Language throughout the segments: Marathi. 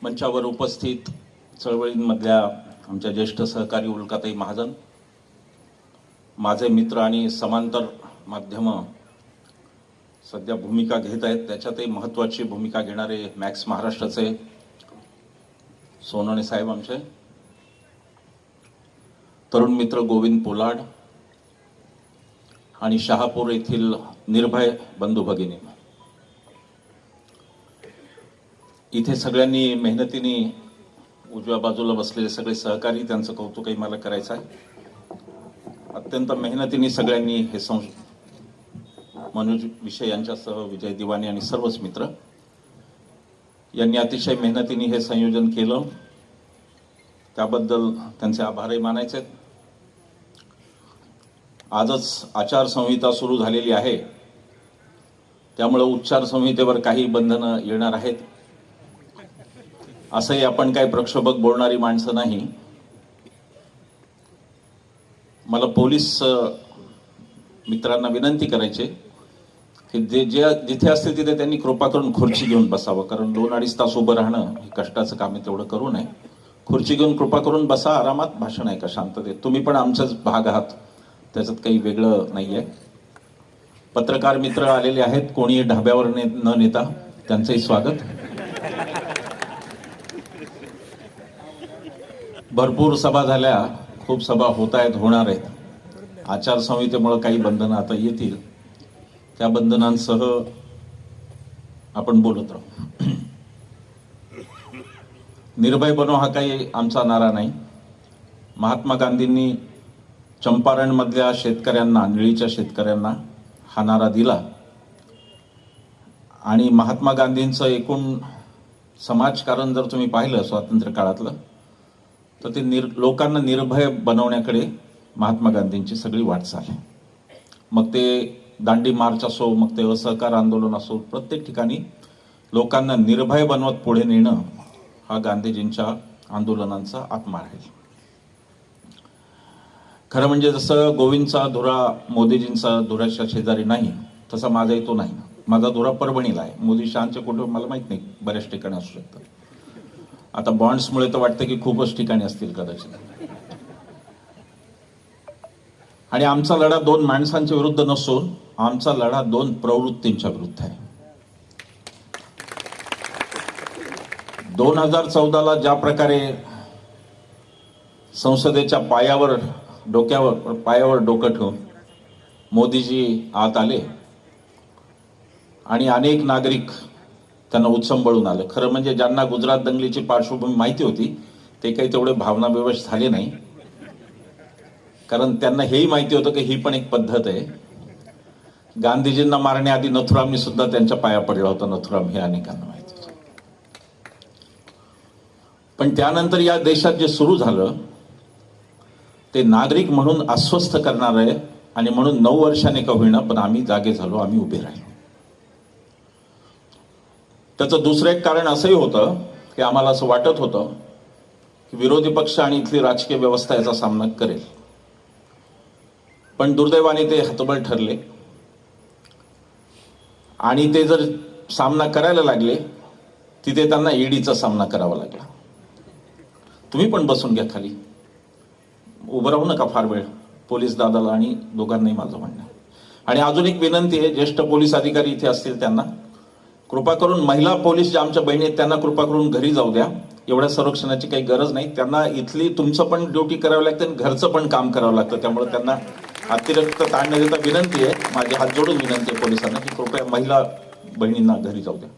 मंचावर उपस्थित चळवळींमधल्या आमच्या ज्येष्ठ सहकारी उल्काताई महाजन, माझे मित्र आणि समांतर माध्यम सध्या भूमिका घेत आहेत, त्याच्यातही महत्त्वाची भूमिका घेणारे मॅक्स महाराष्ट्राचे सोनवणे साहेब, आमचे तरुण मित्र गोविंद पोलाड आणि शहापूर येथील निर्भय बंधू भगिनी, इथे सगळ्यांनी मेहनतीने उजव्या बाजूला बसलेले सगळे सहकारी, त्यांचं कौतुकही मला करायचं आहे. अत्यंत मेहनतीने सगळ्यांनी हे मनोज विषय यांच्यासह विजय दिवाणी आणि सर्वच मित्र यांनी अतिशय मेहनतीने हे संयोजन केलं, त्याबद्दल त्यांचे आभारही मानायचे आहेत. आजच आचारसंहिता सुरू झालेली आहे, त्यामुळे उच्चार संहितेवर काही बंधनं येणार आहेत. असंही आपण काही प्रक्षोभक बोलणारी माणसं नाही. मला पोलीस मित्रांना विनंती करायची की जिथे असतील तिथे त्यांनी कृपा करून खुर्ची घेऊन बसावं, कारण 2-2.5 तास उभं राहणं हे कष्टाचं काम आहे, तेवढं करू नये. खुर्ची घेऊन कृपा करून बसा, आरामात भाषण ऐका शांततेत. तुम्ही पण आमचाच भाग आहात, त्याच्यात काही वेगळं नाहीये. पत्रकार मित्र आलेले आहेत, कोणी ढाब्यावर न नेता त्यांचंही स्वागत. भरपूर सभा झाल्या, खूप सभा होत आहेत, होणार आहेत. आचारसंहितेमुळे काही बंधनं आता येतील, त्या बंधनांसह आपण बोलत राहू. निर्भय बनो हा काही आमचा नारा नाही. महात्मा गांधींनी चंपारणमधल्या शेतकऱ्यांना, निळीच्या शेतकऱ्यांना हा नारा दिला आणि महात्मा गांधींचं एकूण समाजकारण जर तुम्ही पाहिलं स्वातंत्र्य काळातलं, तर ते लोकांना निर्भय बनवण्याकडे महात्मा गांधींची सगळी वाटचाल आहे. मग ते दांडी मार्च असो, मग ते असहकार आंदोलन असो, प्रत्येक ठिकाणी लोकांना निर्भय बनवत पुढे नेणं हा गांधीजींच्या आंदोलनांचा आत्मा आहे. खरं म्हणजे जसं गोविंदचा धुरा मोदीजींचा धुराच्या शेजारी नाही, तसा माझाही तो नाही. माझा धुरा परभणीला आहे. मोदी शहांचे कुठे मला माहित नाही, बऱ्याच ठिकाणी असू शकतात. आता बॉन्ड्समुळे तर वाटतं की खूपच ठिकाणी असतील कदाचित. आणि आमचा लढा 2 माणसांच्या विरुद्ध नसून आमचा लढा 2 प्रवृत्तींच्या विरुद्ध आहे. 2014ला ज्या प्रकारे संसदेच्या पायावर डोकं ठेवून मोदीजी आत आले आणि अनेक नागरिक त्यांना उचंबळून आले. खरं म्हणजे ज्यांना गुजरात दंगलीची पार्श्वभूमी माहिती होती ते काही तेवढे भावनाविवश झाले नाही, कारण त्यांना हेही माहिती होतं की ही पण एक पद्धत आहे. गांधीजींना मारण्याआधी नथुरामनी सुद्धा त्यांच्या पाया पडला होता. नथुराम हे अनेकांना माहिती होतं. पण त्यानंतर या देशात जे सुरू झालं ते नागरिक म्हणून अस्वस्थ करणार आहे, आणि म्हणून 9 वर्षांनी का होईना पण आम्ही जागे झालो, आम्ही उभे राहिलो. त्याचं दुसरं एक कारण असंही होतं की आम्हाला असं वाटत होतं की विरोधी पक्ष आणि इथली राजकीय व्यवस्था याचा सामना करेल, पण दुर्दैवाने ते हतबल ठरले आणि ते जर सामना करायला लागले तिथे त्यांना ईडीचा सामना करावा लागला. तुम्ही पण बसून घ्या खाली, उभं राहू नका फार वेळ. पोलीस दादाला आणि दोघांनाही माझं म्हणणं. आणि अजून एक विनंती आहे, ज्येष्ठ पोलीस अधिकारी इथे असतील त्यांना कृपा करून, महिला पोलीस ज्या आमच्या बहिणी आहेत त्यांना कृपा करून घरी जाऊ द्या. एवढ्या संरक्षणाची काही गरज नाही. त्यांना इथली तुमचं पण ड्युटी करावं लागतं आणि घरचं पण काम करावं लागतं, त्यामुळे त्यांना अतिरिक्त ताण न देता विनंती आहे, माझी हात जोडून विनंती आहे पोलिसांना की कृपया महिला बहिणींना घरी जाऊ द्या.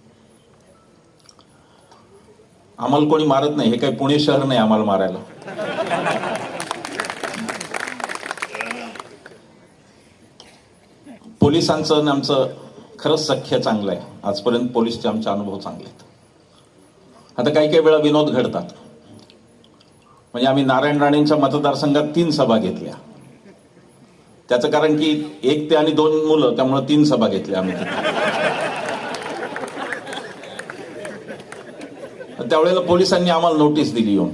आम्हाला कोणी मारत नाही, हे काही पुणे शहर नाही आम्हाला मारायला. पोलिसांचं आणि आमचं खरंच सख्य चांगलं आहे. आजपर्यंत पोलीसचे आमचे अनुभव चांगले आहेत. आता काही वेळा विनोद घडतात. म्हणजे आम्ही नारायण राणेंच्या मतदारसंघात 3 सभा घेतल्या. त्याचं कारण की 1 ते आणि 2 मुलं, त्यामुळे 3 सभा घेतल्या आम्ही. त्यावेळेला पोलिसांनी आम्हाला नोटीस दिली येऊन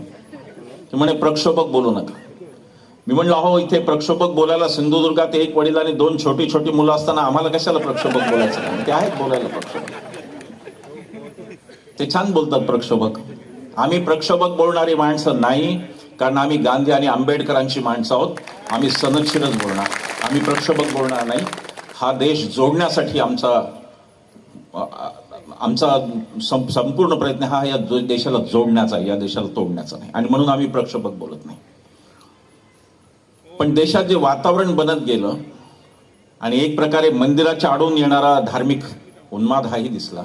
की म्हणे प्रक्षोभक बोलू नका. मी म्हणलं अहो, इथे प्रक्षोभक बोलायला सिंधुदुर्गात 1 वडील आणि 2 छोटी छोटी मुलं असताना आम्हाला कशाला प्रक्षोभक बोलायचं? ते आहेत बोलायला प्रक्षोभक, ते छान बोलतात प्रक्षोभक. आम्ही प्रक्षोभक बोलणारी माणसं नाही, कारण आम्ही गांधी आणि आंबेडकरांची माणसं आहोत. आम्ही सनदशीरच बोलणार, आम्ही प्रक्षोभक बोलणार नाही. हा देश जोडण्यासाठी आमचा संपूर्ण प्रयत्न हा या देशाला जोडण्याचा, या देशाला तोडण्याचा नाही. आणि म्हणून आम्ही प्रक्षोभक बोलत नाही. पण देशात जे वातावरण बनत गेलं आणि एक प्रकारे मंदिराच्या आडून येणारा धार्मिक उन्माद हाही दिसला.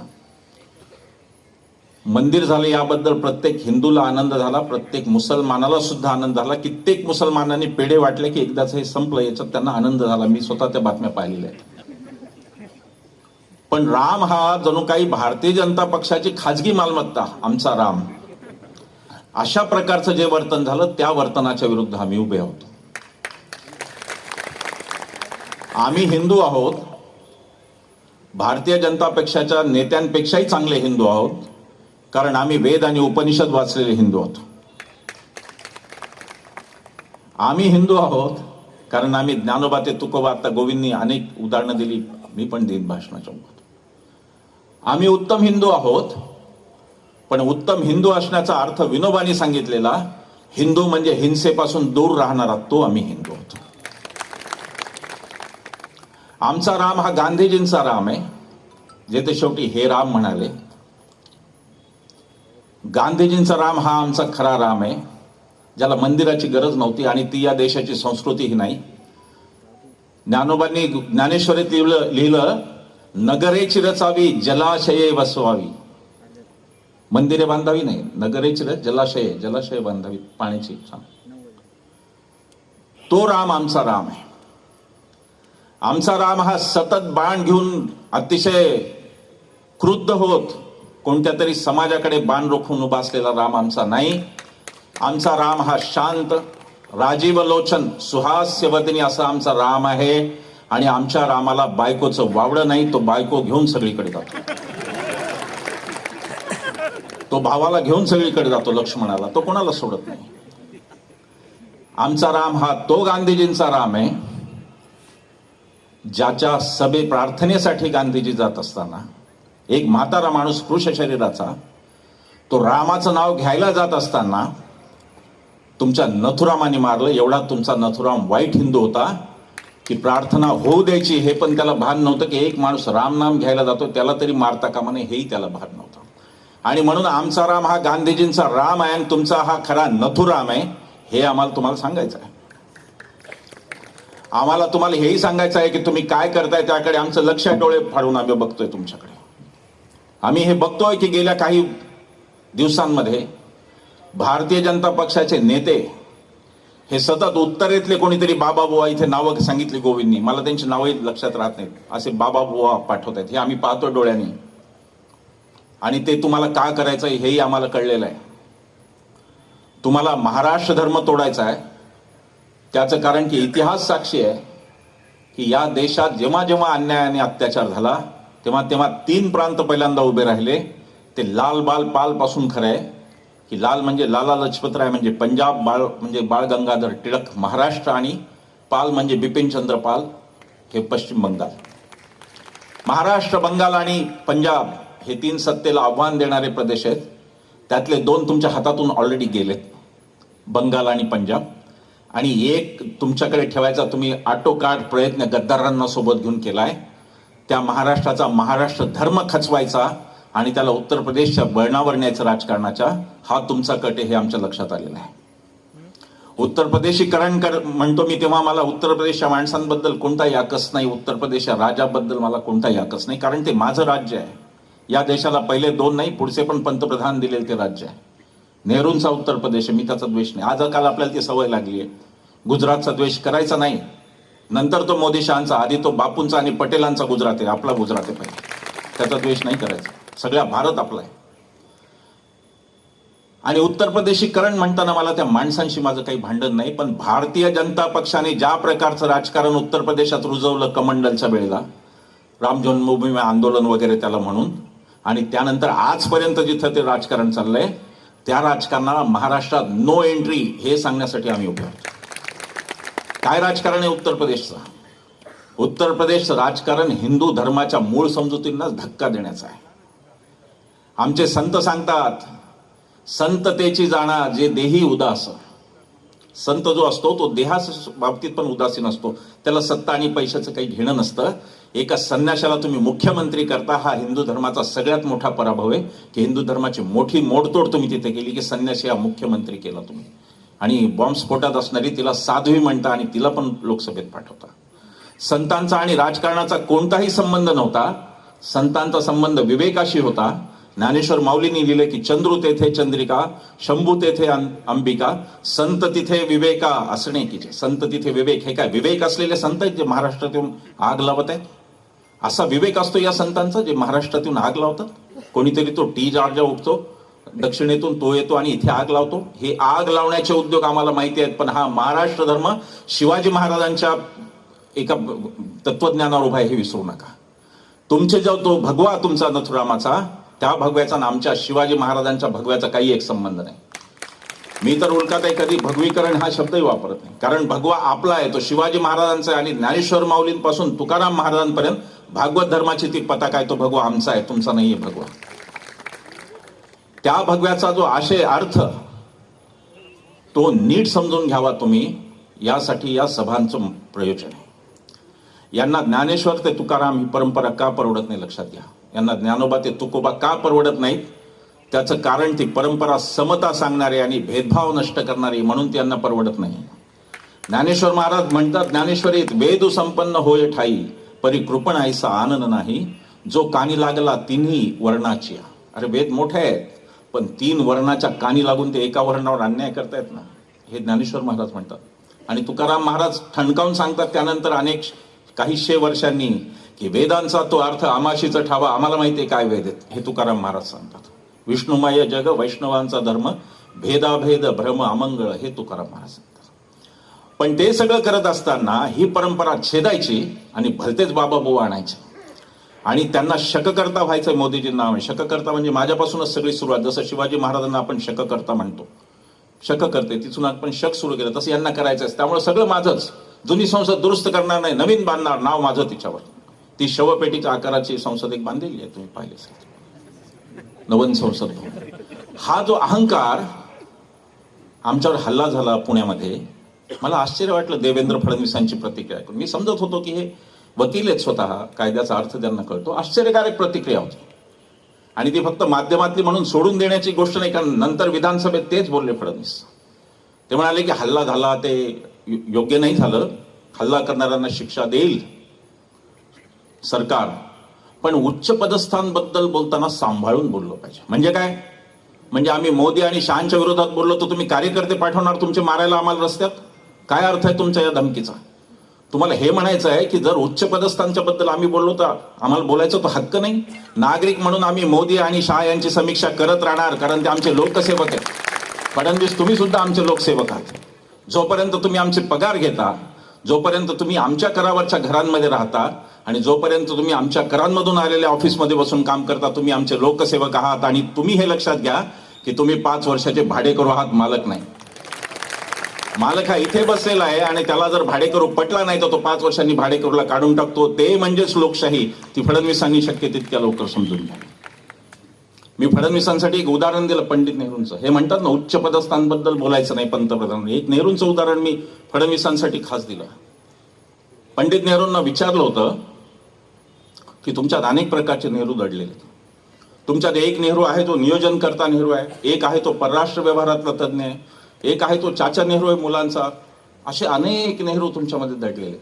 मंदिर झालं याबद्दल प्रत्येक हिंदूला आनंद झाला, प्रत्येक मुसलमानाला सुद्धा आनंद झाला. कित्येक मुसलमानांनी पेढे वाटले की एकदाच हे संपलं, याच्यात त्यांना आनंद झाला. मी स्वतः त्या बातम्या पाहिलेल्या आहेत. पण राम हा जणू काही भारतीय जनता पक्षाची खाजगी मालमत्ता, आमचा राम, अशा प्रकारचं जे वर्तन झालं त्या वर्तनाच्या विरुद्ध आम्ही उभे आहोत. आम्ही हिंदू आहोत, भारतीय जनता पक्षाच्या नेत्यांपेक्षाही चांगले हिंदू आहोत, कारण आम्ही वेद आणि उपनिषद वाचलेले हिंदू आहोत. आम्ही हिंदू आहोत कारण आम्ही ज्ञानोबा ते तुकोबा, आता गोविंदनी अनेक उदाहरणं दिली, मी पण देईन भाषणाच्या मुखात. आम्ही उत्तम हिंदू आहोत, पण उत्तम हिंदू असण्याचा अर्थ विनोबांनी सांगितलेला, हिंदू म्हणजे हिंसेपासून दूर राहणारा, तो आम्ही हिंदू आहोत. आमचा राम हा गांधीजींचा राम आहे, जे ते शेवटी हे राम म्हणाले. गांधीजींचा राम हा आमचा खरा राम आहे, ज्याला मंदिराची गरज नव्हती आणि ती या देशाची संस्कृतीही नाही. ज्ञानोबांनी ज्ञानेश्वरीत लिहिलं, नगरेची रचावी जलाशये वसवावी. मंदिरे बांधावी नाही, नगरेची रच, जलाशय बांधावी, पाण्याची. तो राम आमचा राम आहे. आमचा राम हा सतत बाण घेऊन अतिशय क्रुद्ध होत कोणत्या तरी समाजाकडे बाण रोखून उभा असलेला राम आमचा नाही. आमचा राम हा शांत, राजीव लोचन, सुहास्यवदनी असा आमचा राम आहे. आणि आमच्या रामाला बायकोचं वावडं नाही, तो बायको घेऊन सगळीकडे जातो. तो भावाला घेऊन सगळीकडे जातो, लक्ष्मणाला, तो कोणाला सोडत नाही. आमचा राम हा तो गांधीजींचा राम आहे, ज्याच्या सभे प्रार्थनेसाठी गांधीजी जात असताना एक म्हातारा माणूस कृश शरीराचा, तो रामाचं नाव घ्यायला जात असताना तुमच्या नथुरामाने मारलं. एवढा तुमचा नथुराम वाईट हिंदू होता की प्रार्थना होऊ द्यायची हे पण त्याला भान नव्हतं, की एक माणूस राम नाम घ्यायला जातो त्याला तरी मारता कामा नये, हेही त्याला भान नव्हतं. आणि म्हणून आमचा राम हा गांधीजींचा राम आहे आणि तुमचा हा खरा नथुराम आहे, हे आम्हाला तुम्हाला सांगायचं आहे. आम्हाला तुम्हाला हेही सांगायचं आहे की तुम्ही काय करताय त्याकडे आमचं लक्ष, डोळे फाडून आम्ही बघतोय तुमच्याकडे. आम्ही हे बघतोय की गेल्या काही दिवसांमध्ये भारतीय जनता पक्षाचे नेते हे सतत उत्तरेतले कोणीतरी बाबा बुवा, इथे नावं सांगितली गोविंदनी, मला त्यांची नावही लक्षात राहत नाहीत, असे बाबा बुवा पाठवत आहेत. हे आम्ही पाहतो डोळ्यांनी. आणि ते तुम्हाला का करायचं हेही आम्हाला कळलेलं आहे. तुम्हाला महाराष्ट्र धर्म तोडायचा आहे. त्याचं कारण की इतिहास साक्षी आहे की या देशात जेव्हा जेव्हा अन्याय आणि अत्याचार झाला तेव्हा तेव्हा 3 प्रांत पहिल्यांदा उभे राहिले. ते लाल बाल पाल पासून खरं आहे की लाल म्हणजे लाला लजपतराय म्हणजे पंजाब, बाळ म्हणजे बाळ गंगाधर टिळक महाराष्ट्र, आणि पाल म्हणजे बिपिनचंद्र पाल हे पश्चिम बंगाल. महाराष्ट्र, बंगाल आणि पंजाब हे 3 सत्तेला आव्हान देणारे प्रदेश आहेत. त्यातले 2 तुमच्या हातातून ऑलरेडी गेलेत, बंगाल आणि पंजाब. आणि एक तुमच्याकडे ठेवायचा तुम्ही आटोकाट प्रयत्न गद्दारांना सोबत घेऊन केलाय. त्या महाराष्ट्राचा महाराष्ट्र धर्म खचवायचा आणि त्याला उत्तर प्रदेशच्या बळणावर न्यायचं राजकारणाच्या, हा तुमचा कट आहे हे आमच्या लक्षात आलेलं आहे. उत्तर प्रदेशीकरण म्हणतो मी तेव्हा मला उत्तर प्रदेशच्या माणसांबद्दल कोणताही आकस नाही, उत्तर प्रदेशच्या राज्याबद्दल मला कोणताही आकस नाही, कारण ते माझं राज्य आहे. या देशाला पहिले 2 नाही, पुढचे पण पंतप्रधान दिलेले ते राज्य आहे. नेहरूंचा उत्तर प्रदेश आहे, मी त्याचा द्वेष नाही. आज काल आपल्याला ती सवय लागली आहे. गुजरातचा द्वेष करायचा नाही, नंतर तो मोदी शहांचा, आधी तो बापूंचा आणि पटेलांचा गुजरात आहे, आपला गुजरात आहे पहिले, त्याचा द्वेष नाही करायचा. सगळा भारत आपला आहे. आणि उत्तर प्रदेशीकरण म्हणताना मला त्या माणसांशी माझं काही भांडण नाही, पण भारतीय जनता पक्षाने ज्या प्रकारचं राजकारण उत्तर प्रदेशात रुजवलं कमंडलच्या वेळेला, राम जन्मभूमी आंदोलन वगैरे त्याला म्हणून, आणि त्यानंतर आजपर्यंत जिथं ते राजकारण चाललंय त्या राजकारणाला महाराष्ट्रात नो एंट्री हे सांगण्यासाठी आम्ही उभे आहोत. काय राजकारण आहे उत्तर प्रदेशचं? उत्तर प्रदेशचं राजकारण हिंदू धर्माच्या मूळ समजुतींनाच धक्का देण्याचं आहे. आमचे संत सांगतात संततेची जाणा जे देही उदास. संत जो असतो तो देहास बाबतीत पण उदासीन असतो. त्याला सत्ता आणि पैशाचं काही घेणं नसतं. एका संन्याशाला तुम्ही मुख्यमंत्री करता, हा हिंदू धर्माचा सगळ्यात मोठा पराभव आहे की हिंदू धर्माची मोठी मोडतोड तुम्ही तिथे केली की संन्याशी हा मुख्यमंत्री केला तुम्ही. आणि बॉम्बस्फोटात असणारी तिला साध्वी म्हणता आणि तिला पण लोकसभेत पाठवता. संतांचा आणि राजकारणाचा कोणताही संबंध नव्हता. संतांचा संबंध विवेकाशी होता. ज्ञानेश्वर माऊलींनी लिहिले की चंद्रू तेथे चंद्रिका, शंभू तेथे अंबिका, संत तिथे विवेका असणे की. संत तिथे विवेक. हे काय विवेक असलेले संत आहेत जे महाराष्ट्रात येऊन आग लावत आहेत? असा विवेक असतो या संतांचा जे महाराष्ट्रात येऊन आग लावतात? कोणीतरी तो टी जार्जा उठतो दक्षिणेतून, तो येतो आणि इथे आग लावतो. हे आग लावण्याचे उद्योग आम्हाला माहिती आहेत, पण हा महाराष्ट्र धर्म शिवाजी महाराजांच्या एका तत्वज्ञानावर उभा आहे हे विसरू नका. तुमचे जो तो भगवा तुमचा नथुरामाचा, त्या भगव्याचा आणि आमच्या शिवाजी महाराजांच्या भगव्याचा काही एक संबंध नाही. मी तर उलटात आहे, कधी भगवीकरण हा शब्दही वापरत नाही. कारण भगवा आपला आहे, तो शिवाजी महाराजांचा आहे. आणि ज्ञानेश्वर माऊलींपासून तुकाराम महाराजांपर्यंत भागवत धर्माची ती पताका आहे, तो भगवा आमचा आहे, तुमचा नाहीये भगवा. त्या भगव्याचा जो आशय अर्थ तो नीट समजून घ्यावा तुम्ही, यासाठी या सभांचं प्रयोजन आहे. यांना ज्ञानेश्वर ते तुकाराम ही परंपरा का परवडत नाही लक्षात घ्या. यांना ज्ञानोबा ते तुकोबा का परवडत नाहीत? त्याचं कारण ती परंपरा समता सांगणारी आणि भेदभाव नष्ट करणारी, म्हणून त्यांना परवडत नाही. ज्ञानेश्वर महाराज म्हणतात, ज्ञानेश्वरीत वेद संपन्न होय ठाई, परी कृपण ऐसा आनंद नाही, जो कानी लागला तिन्ही वर्णाची. अरे वेद मोठे आहेत, पण 3 वर्णाच्या कानी लागून ते एका वर्णावर अन्याय करतायत ना, हे ज्ञानेश्वर महाराज म्हणतात. आणि तुकाराम महाराज ठणकावून सांगतात त्यानंतर अनेक काही शे वर्षांनी की वेदांचा तो अर्थ आमाशीचा ठावा, आम्हाला माहितीये काय वेद आहेत, हे तुकाराम महाराज सांगतात. विष्णुमय जग वैष्णवांचा धर्म, भेदाभेद भ्रम अमंगळ, हे तुकाराम महाराज सांगतात. पण ते सगळं करत असताना ही परंपरा छेदायची आणि भलतेच बाबा बुवा आणायचे आणि त्यांना शककर्ता व्हायचं. मोदीजींना शककर्ता म्हणजे माझ्यापासूनच सगळी सुरुवात. जसं शिवाजी महाराजांना आपण शककर्ता म्हणतो, शक करते तिथून आपण शक सुरू केलं, तसं यांना करायचं आहे. त्यामुळे सगळं माझंच. जुनी संसद दुरुस्त करणार नाही, नवीन बांधणार, नाव माझं तिच्यावर. ती शवपेटीच्या आकाराची संसद एक बांधलेली आहे, तुम्ही पाहिले असेल, नवीन संसद. हा जो अहंकार आमच्यावर हल्ला झाला पुण्यामध्ये, मला आश्चर्य वाटलं देवेंद्र फडणवीसांची प्रतिक्रिया ऐकून. मी समजत होतो की हे वकील आहेत स्वतः, कायद्याचा अर्थ त्यांना कळतो. आश्चर्यकारक प्रतिक्रिया होती आणि ती फक्त माध्यमातली म्हणून सोडून देण्याची गोष्ट नाही. कारण नंतर विधानसभेत तेच बोलले फडणवीस. ते म्हणाले की हल्ला झाला ते योग्य नाही झालं, हल्ला करणाऱ्यांना शिक्षा देईल सरकार, पण उच्च पदस्थांबद्दल बोलताना सांभाळून बोललो पाहिजे. म्हणजे काय? म्हणजे आम्ही मोदी आणि शहांच्या विरोधात बोललो तर तुम्ही कार्यकर्ते पाठवणार तुमचे मारायला आम्हाला रस्त्यात? काय अर्थ आहे तुमच्या या धमकीचा? तुम्हाला हे म्हणायचं आहे की जर उच्च पदस्थांच्या बद्दल आम्ही बोललो तर आम्हाला बोलायचा तो हक्क नाही? नागरिक म्हणून आम्ही मोदी आणि शहा यांची समीक्षा करत राहणार, कारण ते आमचे लोकसेवक आहेत. फडणवीस, तुम्ही सुद्धा आमचे लोकसेवक आहात. जोपर्यंत तुम्ही आमचे पगार घेता, जोपर्यंत तुम्ही आमच्या करावरच्या घरांमध्ये राहता आणि जोपर्यंत तुम्ही आमच्या करांमधून आलेल्या ऑफिसमध्ये बसून काम करता, तुम्ही आमचे लोकसेवक आहात. आणि तुम्ही हे लक्षात घ्या की तुम्ही 5 वर्षाचे भाडेकरू आहात, मालक नाही. मालक हा इथे बसलेला आहे आणि त्याला जर भाडेकरू पटला नाही तर तो 5 वर्षांनी भाडेकरूला काढून टाकतो. ते म्हणजेच लोकशाही. ती फडणवीसांनी शक्य तितक्या लवकर समजून घ्या. मी फडणवीसांसाठी एक उदाहरण दिलं पंडित नेहरूंचं. हे म्हणतात ना उच्च पदस्थांबद्दल बोलायचं नाही पंतप्रधान. एक नेहरूंचं उदाहरण मी फडणवीसांसाठी खास दिलं. पंडित नेहरूंना विचारलं होतं की तुमच्यात अनेक प्रकारचे नेहरू दडलेले. तुमच्यात एक नेहरू आहे तो नियोजनकर्ता नेहरू आहे, एक आहे तो परराष्ट्र व्यवहारातला तज्ज्ञ आहे, एक आहे तो चाचा नेहरू आहे मुलांचा. असे अनेक नेहरू तुमच्यामध्ये दडलेले आहेत.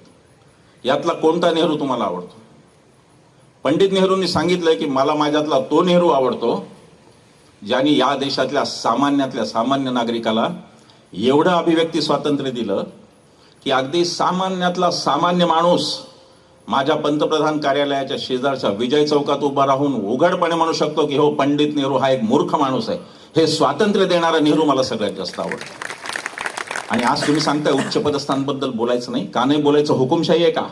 यातला कोणता नेहरू तुम्हाला आवडतो? पंडित नेहरूंनी सांगितलंय की मला माझ्यातला तो नेहरू आवडतो ज्यांनी या देशातल्या सामान्यातल्या सामान्य नागरिकाला एवढं अभिव्यक्ती स्वातंत्र्य दिलं की अगदी सामान्यातला सामान्य माणूस माझ्या पंतप्रधान कार्यालयाच्या शेजारच्या विजय चौकात उभा राहून उघडपणे म्हणू शकतो की हो, पंडित नेहरू हा एक मूर्ख माणूस आहे. हे स्वातंत्र्य देणारा नेहरू मला सगळ्यात जास्त आवडतो. आणि आज तुम्ही सांगताय उच्च पदस्थांबद्दल बोलायचं नाही. का नाही बोलायचं? हुकुमशाही आहे का?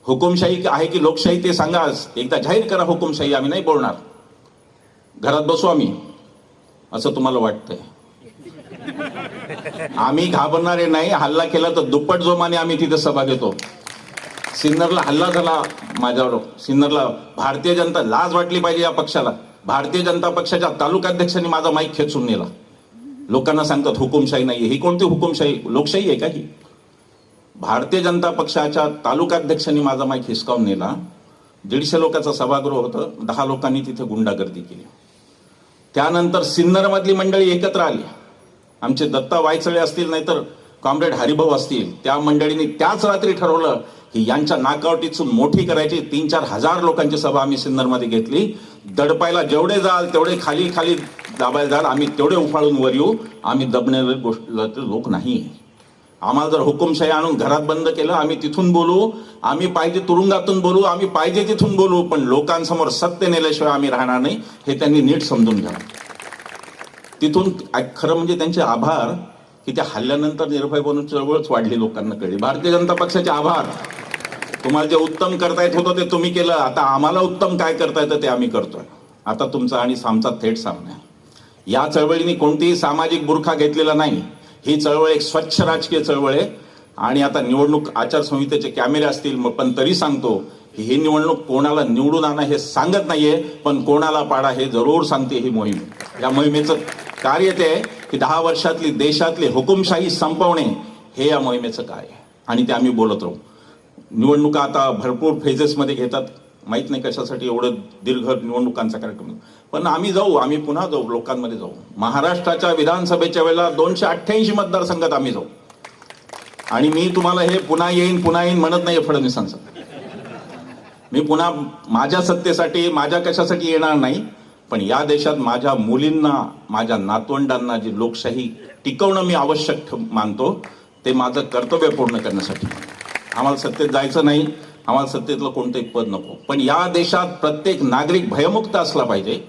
हुकुमशाही आहे की लोकशाही ते सांगा. एकदा जाहीर करा हुकुमशाही. आम्ही नाही बोलणार, घरात बसू आम्ही, असं तुम्हाला वाटतंय? आम्ही घाबरणारे नाही. हल्ला केला तर दुप्पट जोमाने आम्ही तिथे सभा घेतो. सिन्नरला हल्ला झाला माझ्यावर. सिन्नरला भारतीय जनता, लाज वाटली पाहिजे या पक्षाला. भारतीय जनता पक्षाच्या तालुकाध्यक्षांनी माझा माईक खेचून नेला. लोकांना सांगतात हुकुमशाही नाही. ही कोणती हुकुमशाही? लोकशाही आहे का ही? भारतीय जनता पक्षाच्या तालुकाध्यक्षांनी माझा माईक हिसकावून नेला. 150 लोकांचं सभागृह होतं, 10 लोकांनी तिथे गुंडागर्दी केली. त्यानंतर सिन्नरमधली मंडळी एकत्र आली. आमचे दत्ता वायचळे असतील, नाहीतर कॉम्रेड हरिभाऊ असतील, त्या मंडळींनी त्याच रात्री ठरवलं की यांच्या नाकावटीतून मोठी करायची. 3-4 हजार लोकांची सभा आम्ही सिन्नरमध्ये घेतली. दडपायला जेवढे जाल तेवढे खाली खाली दाबायला जाल, आम्ही तेवढे उफाळून वर येऊ. आम्ही दबणारे गोष्ट लोक नाही. आम्हाला जर हुकुमशाही आणून घरात बंद केलं, आम्ही तिथून बोलू, आम्ही पाहिजे तुरुंगातून बोलू, आम्ही पाहिजे तिथून बोलू, पण लोकांसमोर सत्य नेल्याशिवाय आम्ही राहणार नाही. हे त्यांनी नीट समजून घ्यावं. तिथून खरं म्हणजे त्यांचे आभार की त्या हल्ल्यानंतर निर्भय बनून चळवळच वाढली, लोकांना कळली. भारतीय जनता पक्षाचे आभार. तुम्हाला जे उत्तम करता येत होतं ते तुम्ही केलं. आता आम्हाला उत्तम काय करता येतं ते आम्ही करतोय. आता तुमचा आणि आमचा थेट सामना आहे. या चळवळीने कोणतीही सामाजिक बुरखा घेतलेला नाही. ही चळवळ एक स्वच्छ राजकीय चळवळ आहे. आणि आता निवडणूक आचारसंहितेचे कॅमेरे असतील, पण तरी सांगतो ही निवडणूक कोणाला निवडून आणा हे सांगत नाहीये, पण कोणाला पाडा हे जरूर सांगते ही मोहीम. या मोहिमेचं कार्य ते आहे की 10 वर्षातली देशातली हुकुमशाही संपवणे हे या मोहिमेचं काय आहे. आणि ते आम्ही बोलत राहू. निवडणुका आता भरपूर फेजेसमध्ये घेतात. माहीत नाही कशासाठी एवढं दीर्घ निवडणुकांचा कार्यक्रम, पण आम्ही जाऊ, आम्ही पुन्हा जाऊ, लोकांमध्ये जाऊ. महाराष्ट्राच्या विधानसभेच्या वेळेला 288 मतदारसंघात आम्ही जाऊ. आणि मी तुम्हाला हे पुन्हा येईन म्हणत नाही फडणवीसांचं. मी पुन्हा माझ्या सत्तेसाठी, माझ्या कशासाठी येणार नाही, पण या देशात माझ्या मुलींना, माझ्या नातवंडांना जी लोकशाही टिकवणं मी आवश्यक मानतो, ते माझं कर्तव्य पूर्ण करण्यासाठी. आम्हाला सत्तेत जायचं नाही, आम्हाला सत्तेतलं कोणतंही पद नको, पण या देशात प्रत्येक नागरिक भयमुक्त असला पाहिजे.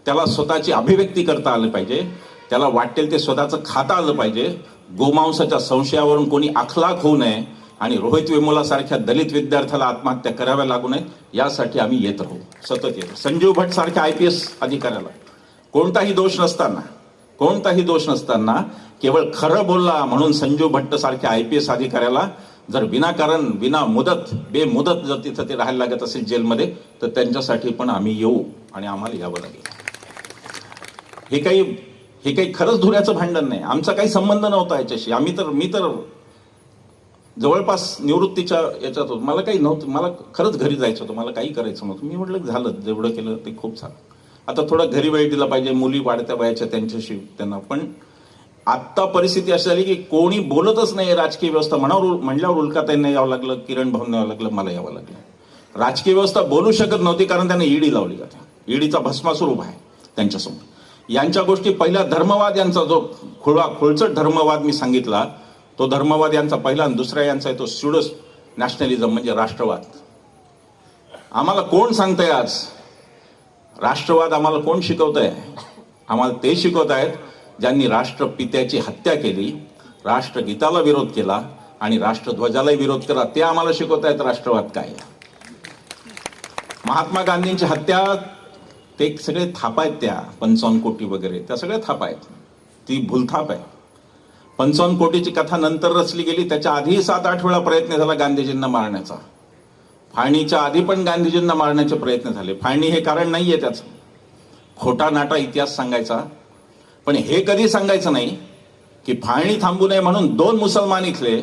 त्याला स्वतःची अभिव्यक्ती करता आलं पाहिजे. त्याला वाटेल ते स्वतःचं खाता आलं पाहिजे. गोमांसाच्या संशयावरून कोणी अखलाक होऊ नये आणि रोहित वेमुलासारख्या दलित विद्यार्थ्याला आत्महत्या कराव्या लागू नये, यासाठी आम्ही येत राहू, सतत येतो. संजीव भट्ट सारख्या IPS अधिकाऱ्याला कोणताही दोष नसताना केवळ खरं बोलला म्हणून संजीव भट्ट सारख्या IPS अधिकाऱ्याला जर विनाकारण, विना मुदत, बेमुदत जर तिथं ते राहायला लागत असेल जेलमध्ये, तर त्यांच्यासाठी पण आम्ही येऊ आणि आम्हाला यावं लागेल. हे काही खरंच धुऱ्याचं भांडण नाही. आमचा काही संबंध नव्हता याच्याशी. मी तर जवळपास निवृत्तीच्या याच्यात होतो. मला काही नव्हतं, मला खरंच घरी जायचं होतं, मला काही करायचं नव्हतं. मी म्हटलं झालं, जेवढं केलं ते खूप झालं. आता थोडा घरी वेळ दिला पाहिजे. मुली वाढत्या वयाच्या त्यांच्याशी त्यांना. पण आत्ता परिस्थिती अशी झाली की कोणी बोलतच नाही. राजकीय व्यवस्था म्हणल्यावर उल्काताईंना यावं लागलं, किरण भाऊंना यावं लागलं, मला यावं लागलं. राजकीय व्यवस्था बोलू शकत नव्हती कारण त्यांना ईडी लावली जाते. ईडीचा भस्मासूर उभा आहे त्यांच्यासमोर. यांच्या गोष्टी पहिला धर्मवाद, यांचा जो खोलचट धर्मवाद मी सांगितला, तो धर्मवाद यांचा पहिला, आणि दुसरा यांचा आहे तो स्युडो नॅशनलिझम म्हणजे राष्ट्रवाद. आम्हाला कोण सांगतंय आज राष्ट्रवाद? आम्हाला कोण शिकवतंय? आम्हाला ते शिकवत आहेत ज्यांनी राष्ट्रपित्याची हत्या केली, राष्ट्रगीताला विरोध केला आणि राष्ट्रध्वजालाही विरोध केला. ते आम्हाला शिकवत आहेत राष्ट्रवाद काय. महात्मा गांधींची हत्या, ते सगळे थापा आहेत. त्या 55 कोटी वगैरे त्या सगळ्या थापा आहेत. ती भूलथाप आहे. 55 कोटीची कथा नंतर रचली गेली. त्याच्या आधी 7-8 वेळा प्रयत्न झाला गांधीजींना मारण्याचा. फाळणीच्या आधी पण गांधीजींना मारण्याचे प्रयत्न झाले. फाळणी हे कारण नाहीये त्याचं. खोटा नाटा इतिहास सांगायचा, पण हे कधी सांगायचं नाही की फाळणी थांबू नये म्हणून 2 मुसलमान इथले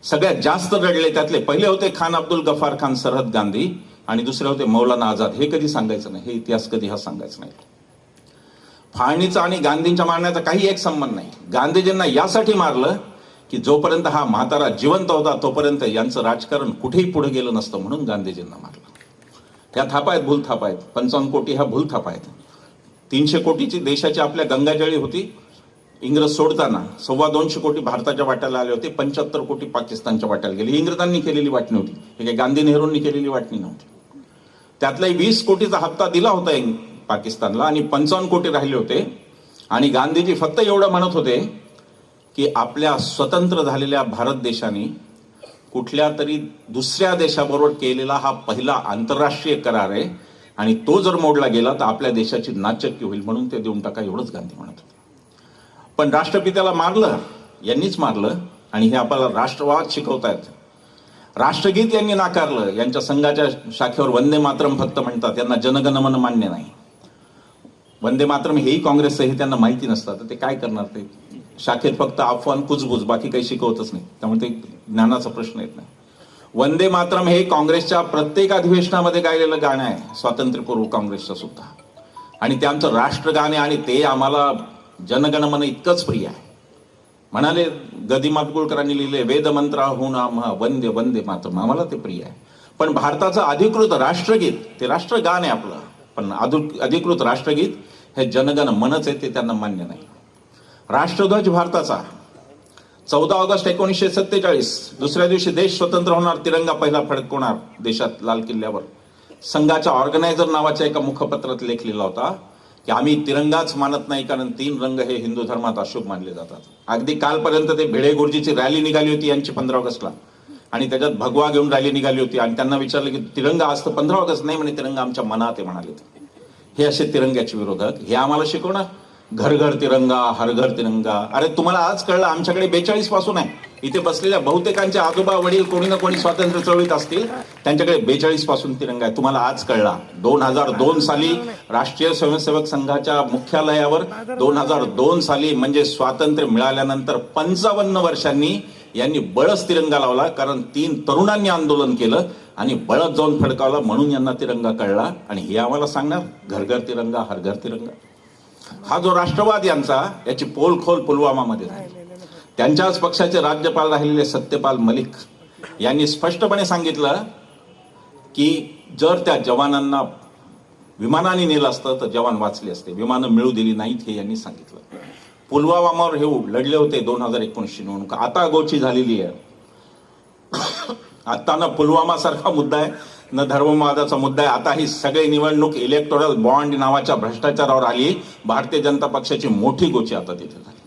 सगळ्यात जास्त रडले. त्यातले पहिले होते खान अब्दुल गफार खान सरहद गांधी आणि दुसरे होते मौलाना आझाद. हे कधी सांगायचं नाही. हे इतिहास कधी हा सांगायचा नाही. फाळणीचा आणि गांधींच्या मारण्याचा काही एक संबंध नाही. गांधीजींना यासाठी मारलं की जोपर्यंत हा म्हातारा जिवंत होता तोपर्यंत यांचं राजकारण कुठेही पुढे गेलं नसतं, म्हणून गांधीजींना मारलं. ह्या थापा आहेत, भूल थापा आहेत. 55 कोटी ह्या भूल थापा आहेत. 300 कोटीची देशाची आपल्या गंगाजळी होती इंग्रज सोडताना. 225 कोटी भारताच्या वाट्याला आले होते. 75 कोटी पाकिस्तानच्या वाट्याला गेले. ही इंग्रजांनी केलेली वाटणी होती. हे काही गांधी नेहरूंनी केलेली वाटणी नव्हती. त्यातलाही 20 कोटीचा हप्ता दिला होता पाकिस्तानला आणि 55 कोटी राहिले होते. आणि गांधीजी फक्त एवढं म्हणत होते की आपल्या स्वतंत्र झालेल्या भारत देशाने कुठल्या तरी दुसऱ्या देशाबरोबर केलेला हा पहिला आंतरराष्ट्रीय करार आहे आणि तो जर मोडला गेला तर आपल्या देशाची नाचक्की होईल, म्हणून ते देऊन टाका, एवढंच गांधी म्हणत होते. पण राष्ट्रपित्याला मारलं, यांनीच मारलं. आणि हे आपल्याला राष्ट्रवाद शिकवतायत. राष्ट्रगीत यांनी नाकारलं. यांच्या संघाच्या शाखेवर वंदे मातरम फक्त म्हणतात, यांना जनगणमन मान्य नाही. वंदे मातरम हेही काँग्रेसचं हे त्यांना माहिती नसतं, तर ते काय करणार? ते शाखेत फक्त अफवान कुजबुज, बाकी काही शिकवतच नाही, त्यामुळे ते ज्ञानाचा प्रश्न येत नाही. वंदे मातरम हे काँग्रेसच्या प्रत्येक अधिवेशनामध्ये गायलेलं गाणं आहे, स्वातंत्र्यपूर्व काँग्रेसचं सुद्धा. आणि ते आमचं राष्ट्रगाण आहे आणि ते आम्हाला जनगणमन इतकंच प्रिय आहे. म्हणाले गदी माडगुळकरांनी लिहिले, वेदमंत्राहून आम्हा वंदे वंदे मातरम, आम्हाला ते प्रिय आहे. पण भारताचं अधिकृत राष्ट्रगीत, ते राष्ट्रगान आहे आपलं, पण अधिकृत राष्ट्रगीत हे जनगण मनच आहे, ते त्यांना मान्य नाही. राष्ट्रध्वज भारताचा 14 ऑगस्ट 1947, दुसऱ्या दिवशी देश स्वतंत्र होणार, तिरंगा पहिला फडकवणार देशात लाल किल्ल्यावर. संघाच्या ऑर्गनायझर नावाच्या एका मुखपत्रात लेख लिहिला होता की आम्ही तिरंगाच मानत नाही, कारण 3 रंग हे हिंदू धर्मात अशुभ मानले जातात. अगदी कालपर्यंत ते भिडे गुरुजीची रॅली निघाली होती यांची 15 ऑगस्टला, आणि त्याच्यात भगवा घेऊन रॅली निघाली होती, आणि त्यांना विचारलं की तिरंगा असतं 15 ऑगस्ट, नाही म्हणे तिरंगा आमच्या मनात आहे म्हणाले. हे असे तिरंग्याचे विरोधक, हे आम्हाला शिकवणार घर घर तिरंगा, हर घर तिरंगा. अरे तुम्हाला आज कळलं, आमच्याकडे 42 पासून आहे. इथे बसलेल्या बहुतेकांचे आजोबा वडील कोणी ना कोणी स्वातंत्र्य चळवळीत असतील, त्यांच्याकडे 42 पासून तिरंगा आहे. तुम्हाला आज कळला. 2002 साली राष्ट्रीय स्वयंसेवक संघाच्या मुख्यालयावर 2002 साली म्हणजे स्वातंत्र्य मिळाल्यानंतर 55 वर्षांनी यांनी बळच तिरंगा लावला, कारण 3 तरुणांनी आंदोलन केलं आणि बळच जाऊन फडकावला, म्हणून यांना तिरंगा कळला. आणि हे आम्हाला सांगणार घर घर तिरंगा, हर घर तिरंगा. हा जो राष्ट्रवाद यांचा, याची पोलखोल पुलवामामध्ये झाली. त्यांच्याच पक्षाचे राज्यपाल राहिलेले सत्यपाल मलिक यांनी स्पष्टपणे सांगितलं की जर त्या जवानांना विमानाने नेलं असतं तर जवान वाचले असते, विमानं मिळू दिली नाहीत, हे यांनी सांगितलं. पुलवामावर हे लढले होते 2019 निवडणूक, आता गोची झालेली आहे. आता ना पुलवामा सारखा मुद्दा आहे, न धर्मवादाचा मुद्दा आहे. आता ही सगळी निवडणूक इलेक्टोरल बॉन्ड नावाच्या भ्रष्टाचारावर आली. भारतीय जनता पक्षाची मोठी गोची आता तिथे झाली.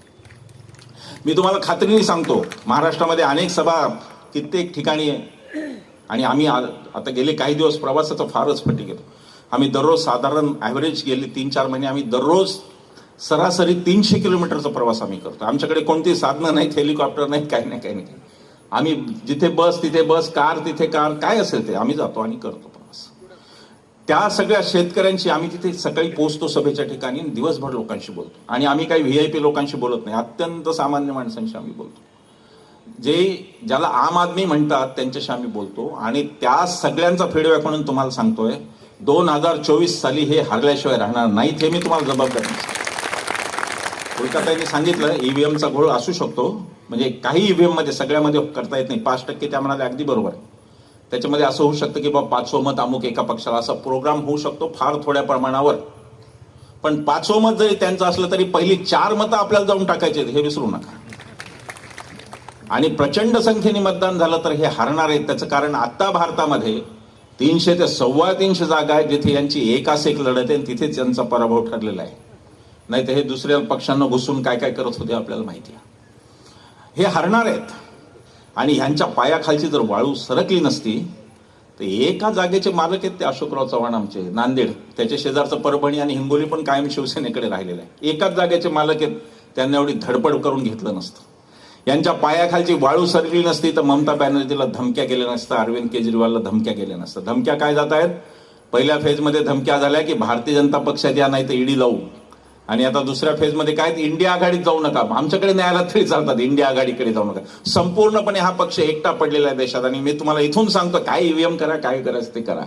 मी तुम्हाला खात्रीने सांगतो, महाराष्ट्रामध्ये अनेक सभा कित्येक ठिकाणी आहे, आणि आम्ही आता गेले काही दिवस प्रवासाचा फारच फटी गेलो. आम्ही दररोज साधारण ॲव्हरेज गेले 3-4 महिने आम्ही दररोज सरासरी 300 किलोमीटरचा प्रवास आम्ही करतो. आमच्याकडे कोणती साधनं नाहीत, हेलिकॉप्टर नाहीत, काही नाही काही नाही. आम्ही जिथे बस तिथे बस, कार तिथे कार, काय असेल ते आम्ही जातो आणि करतो प्रवास. त्या सगळ्या शेतकऱ्यांशी आम्ही तिथे सकाळी पोहोचतो सभेच्या ठिकाणी, दिवसभर लोकांशी बोलतो. आणि आम्ही काही VIP लोकांशी बोलत नाही, अत्यंत सामान्य माणसांशी आम्ही बोलतो. ज्याला आम आदमी म्हणतात त्यांच्याशी आम्ही बोलतो. आणि त्या सगळ्यांचा फीडबॅक म्हणून तुम्हाला सांगतोय, 2024 साली हे हरल्याशिवाय राहणार नाहीत, हे मी तुम्हाला जबाबदारी सांगतो. कोलकाताने सांगितलं EVMचा घोळ असू शकतो, म्हणजे काही EVM मध्ये सगळ्यामध्ये करता येत नाही. 5% त्या म्हणाले, अगदी बरोबर आहे. त्याच्यामध्ये असं होऊ शकतं की बाबा 5वं मत अमुक एका पक्षाला, असा प्रोग्राम होऊ शकतो फार थोड्या प्रमाणावर. पण 5वं मत जरी त्यांचं असलं तरी पहिली 4 मतं आपल्याला जाऊन टाकायचे, हे विसरू नका. आणि प्रचंड संख्येने मतदान झालं तर हे हारणार आहेत. त्याचं कारण आता भारतामध्ये 300 ते 325 जागा आहेत जिथे यांची एकास एक लढत आहे, तिथेच यांचा पराभव ठरलेला आहे. नाही तर हे दुसऱ्या पक्षांना घुसून काय काय करत होते आपल्याला माहिती आहे. हे हारणार आहेत. आणि ह्यांच्या पायाखालची जर वाळू सरकली नसती तर एका जागेचे मालक आहेत ते अशोकराव चव्हाण आमचे, नांदेड. त्याच्या शेजारचं परभणी आणि हिंगोली पण कायम शिवसेनेकडे राहिलेलं आहे. एकाच जागेचे मालक आहेत, त्यांना एवढी धडपड करून घेतलं नसतं. यांच्या पायाखालची वाळू सरकली नसती तर ममता बॅनर्जीला धमक्या केल्या नसत्या, अरविंद केजरीवालला धमक्या केल्या नसत्या. धमक्या काय जात आहेत? पहिल्या फेजमध्ये धमक्या झाल्या की भारतीय जनता पक्षात या, नाही तर ईडी लावू. आणि आता दुसऱ्या फेजमध्ये काय, इंडिया आघाडीत जाऊ नका, आमच्याकडे न्यायाला तरी चालतात, इंडिया आघाडीकडे जाऊ नका. संपूर्णपणे हा पक्ष एकटा पडलेला आहे देशात. आणि मी तुम्हाला इथून सांगतो, काय EVM करा, काय करायचं ते करा,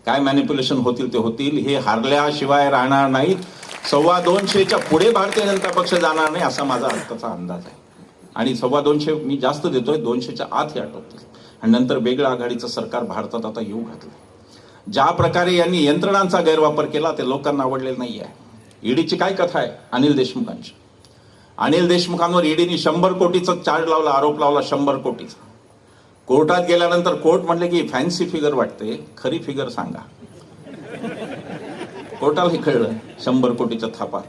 काय मॅनिप्युलेशन होतील ते होतील, हे हारल्याशिवाय राहणार नाहीत. 225च्या पुढे भारतीय जनता पक्ष जाणार नाही, असा माझा आत्ताचा अंदाज आहे. आणि 225 मी जास्त देतोय, 200च्या आत हे आटोपतील. आणि नंतर वेगळं आघाडीचं सरकार भारतात आता येऊ घातलं. ज्या प्रकारे यांनी यंत्रणांचा गैरवापर केला ते लोकांना आवडलेलं नाही आहे. ईडीची काय कथा आहे? अनिल देशमुखांची. अनिल देशमुखांवर ईडीने 100 कोटीचा चार्ज लावला, आरोप लावला 100 कोटीचा. कोर्टात गेल्यानंतर कोर्ट म्हणले की फॅन्सी फिगर वाटते, खरी फिगर सांगा. कोर्टाला कळलं 100 कोटीच्या थापा,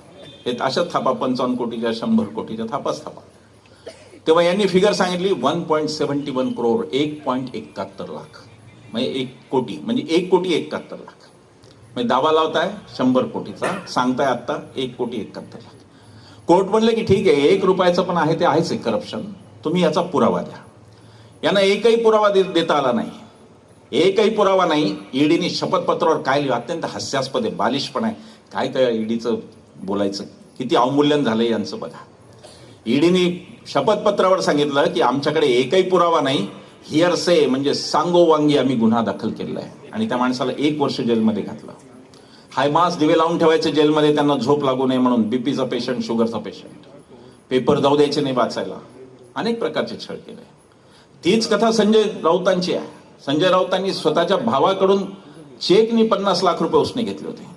हे अशाच थापा 55 कोटीच्या 100 कोटीच्या थापाच थापा. तेव्हा यांनी फिगर सांगितली 1.71 करोड, 1.71 लाख, म्हणजे 1 कोटी, म्हणजे 1.71 लाख. म्हणजे दावा लावताय 100 कोटीचा, सांगताय आता 1.71 लाख. कोर्ट म्हणले की ठीक आहे, 1 रुपयाचं पण आहे ते आहेच आहे करप्शन, तुम्ही याचा पुरावा द्या. यांना एकही पुरावा देता आला नाही, एकही पुरावा नाही. ईडीने शपथपत्रावर काय लिहिलं, अत्यंत हास्यास्पद आहे, बालिशपण आहे. काय त्या ईडीचं बोलायचं किती अवमूल्यन झालंय यांचं बघा. ईडीने शपथपत्रावर सांगितलं की आमच्याकडे एकही पुरावा नाही, हिअरसे म्हणजे सांगोवांगी आम्ही गुन्हा दाखल केलेला आहे, आणि त्या माणसाला 1 वर्ष जेलमध्ये घातलं. हायमास दिवे लावून ठेवायचे जेलमध्ये त्यांना झोप लागू नये म्हणून, बीपीचा पेशंट, शुगरचा पेशंट, पेपर जाऊ द्यायचे नाही वाचायला, अनेक प्रकारचे छळ केले. तीच कथा संजय राऊतांची आहे. संजय राऊतांनी स्वतःच्या भावाकडून चेकनी 50 लाख रुपये उसने घेतले होते,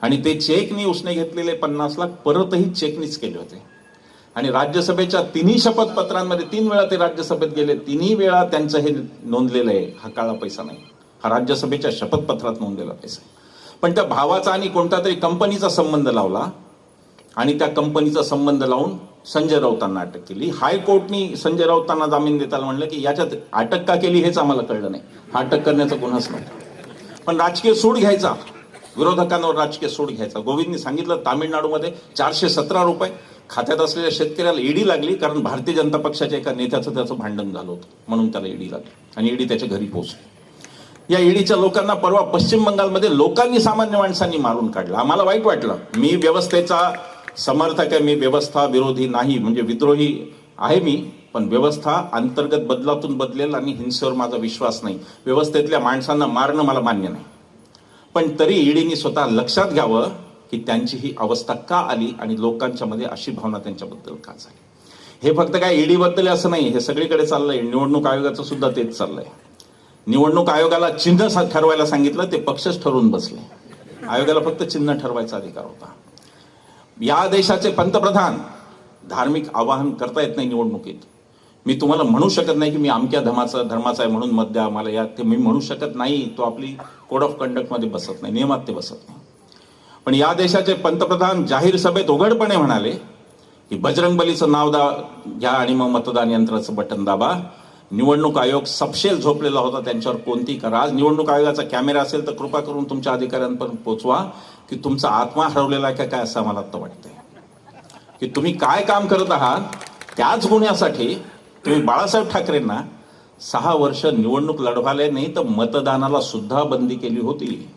आणि ते चेकनी उसने घेतलेले 50 लाख परतही चेकनीच केले होते. आणि राज्यसभेच्या 3 शपथपत्रांमध्ये 3 वेळा ते राज्यसभेत गेले, 3 वेळा त्यांचं हे नोंदलेलं आहे. हा काळा पैसा नाही, हा राज्यसभेच्या शपथपत्रात नोंदलेला पैसा. पण त्या भावाचा आणि कोणत्या तरी कंपनीचा संबंध लावला, आणि त्या कंपनीचा संबंध लावून संजय राऊतांना अटक केली. हायकोर्टनी संजय राऊतांना जामीन देताना म्हणलं की याच्यात अटक का केली हेच आम्हाला कळलं नाही, हा अटक करण्याचा गुन्हाच नव्हता. पण राजकीय सूड घ्यायचा, विरोधकांवर राजकीय सूड घ्यायचा. गोविंदनी सांगितलं तामिळनाडूमध्ये 417 रुपये खात्यात असलेल्या शेतकऱ्याला ईडी लागली, कारण भारतीय जनता पक्षाच्या एका नेत्याचं त्याचं भांडण झालं होतं म्हणून त्याला ईडी लागली, आणि ईडी त्याच्या घरी पोहोचली. या ईडीच्या लोकांना परवा पश्चिम बंगालमध्ये लोकांनी, सामान्य माणसांनी मारून काढलं. आम्हाला वाईट वाटलं. मी व्यवस्थेचा समर्थक आहे, मी व्यवस्था विरोधी नाही, म्हणजे विद्रोही आहे मी, पण व्यवस्था अंतर्गत बदलातून बदलेल आणि हिंसेवर माझा विश्वास नाही. व्यवस्थेतल्या माणसांना मारणं मला मान्य नाही. पण तरी ईडीने स्वतः लक्षात घ्यावं की त्यांची ही अवस्था का आली आणि लोकांच्या मध्ये अशी भावना त्यांच्याबद्दल का झाली. हे फक्त काय ईडी बद्दल असं नाही, हे सगळीकडे चाललंय. निवडणूक आयोगाचं सुद्धा तेच चाललंय. निवडणूक आयोगाला चिन्ह ठरवायला सांगितलं, ते पक्षच ठरवून बसले. आयोगाला फक्त चिन्ह ठरवायचा अधिकार होता. या देशाचे पंतप्रधान धार्मिक आवाहन करता येत नाही निवडणुकीत. मी तुम्हाला म्हणू शकत नाही की मी अमक्या धर्माचा आहे म्हणून मत द्या मला, या ते मी म्हणू शकत नाही. तो आपली कोड ऑफ कंडक्ट मध्ये बसत नाही, नियमात ते बसत नाही. पण या देशाचे पंतप्रधान जाहीर सभेत उघडपणे म्हणाले की बजरंगबलीचं नाव घ्या आणि मग मतदान यंत्राचं बटन दाबा. निवडणूक आयोग सपशेल झोपलेला होता, त्यांच्यावर कोणती करा. आज निवडणूक आयोगाचा कॅमेरा असेल तर कृपा करून तुमच्या अधिकाऱ्यांपर्यंत पोहोचवा की तुमचा आत्मा हरवलेला आहे का काय, असं मला आता वाटतंय. की तुम्ही काय काम करत आहात त्याच गुन्ह्यासाठी तुम्ही बाळासाहेब ठाकरेंना 6 वर्ष निवडणूक लढवायला नाही तर मतदानाला सुद्धा बंदी केली होती.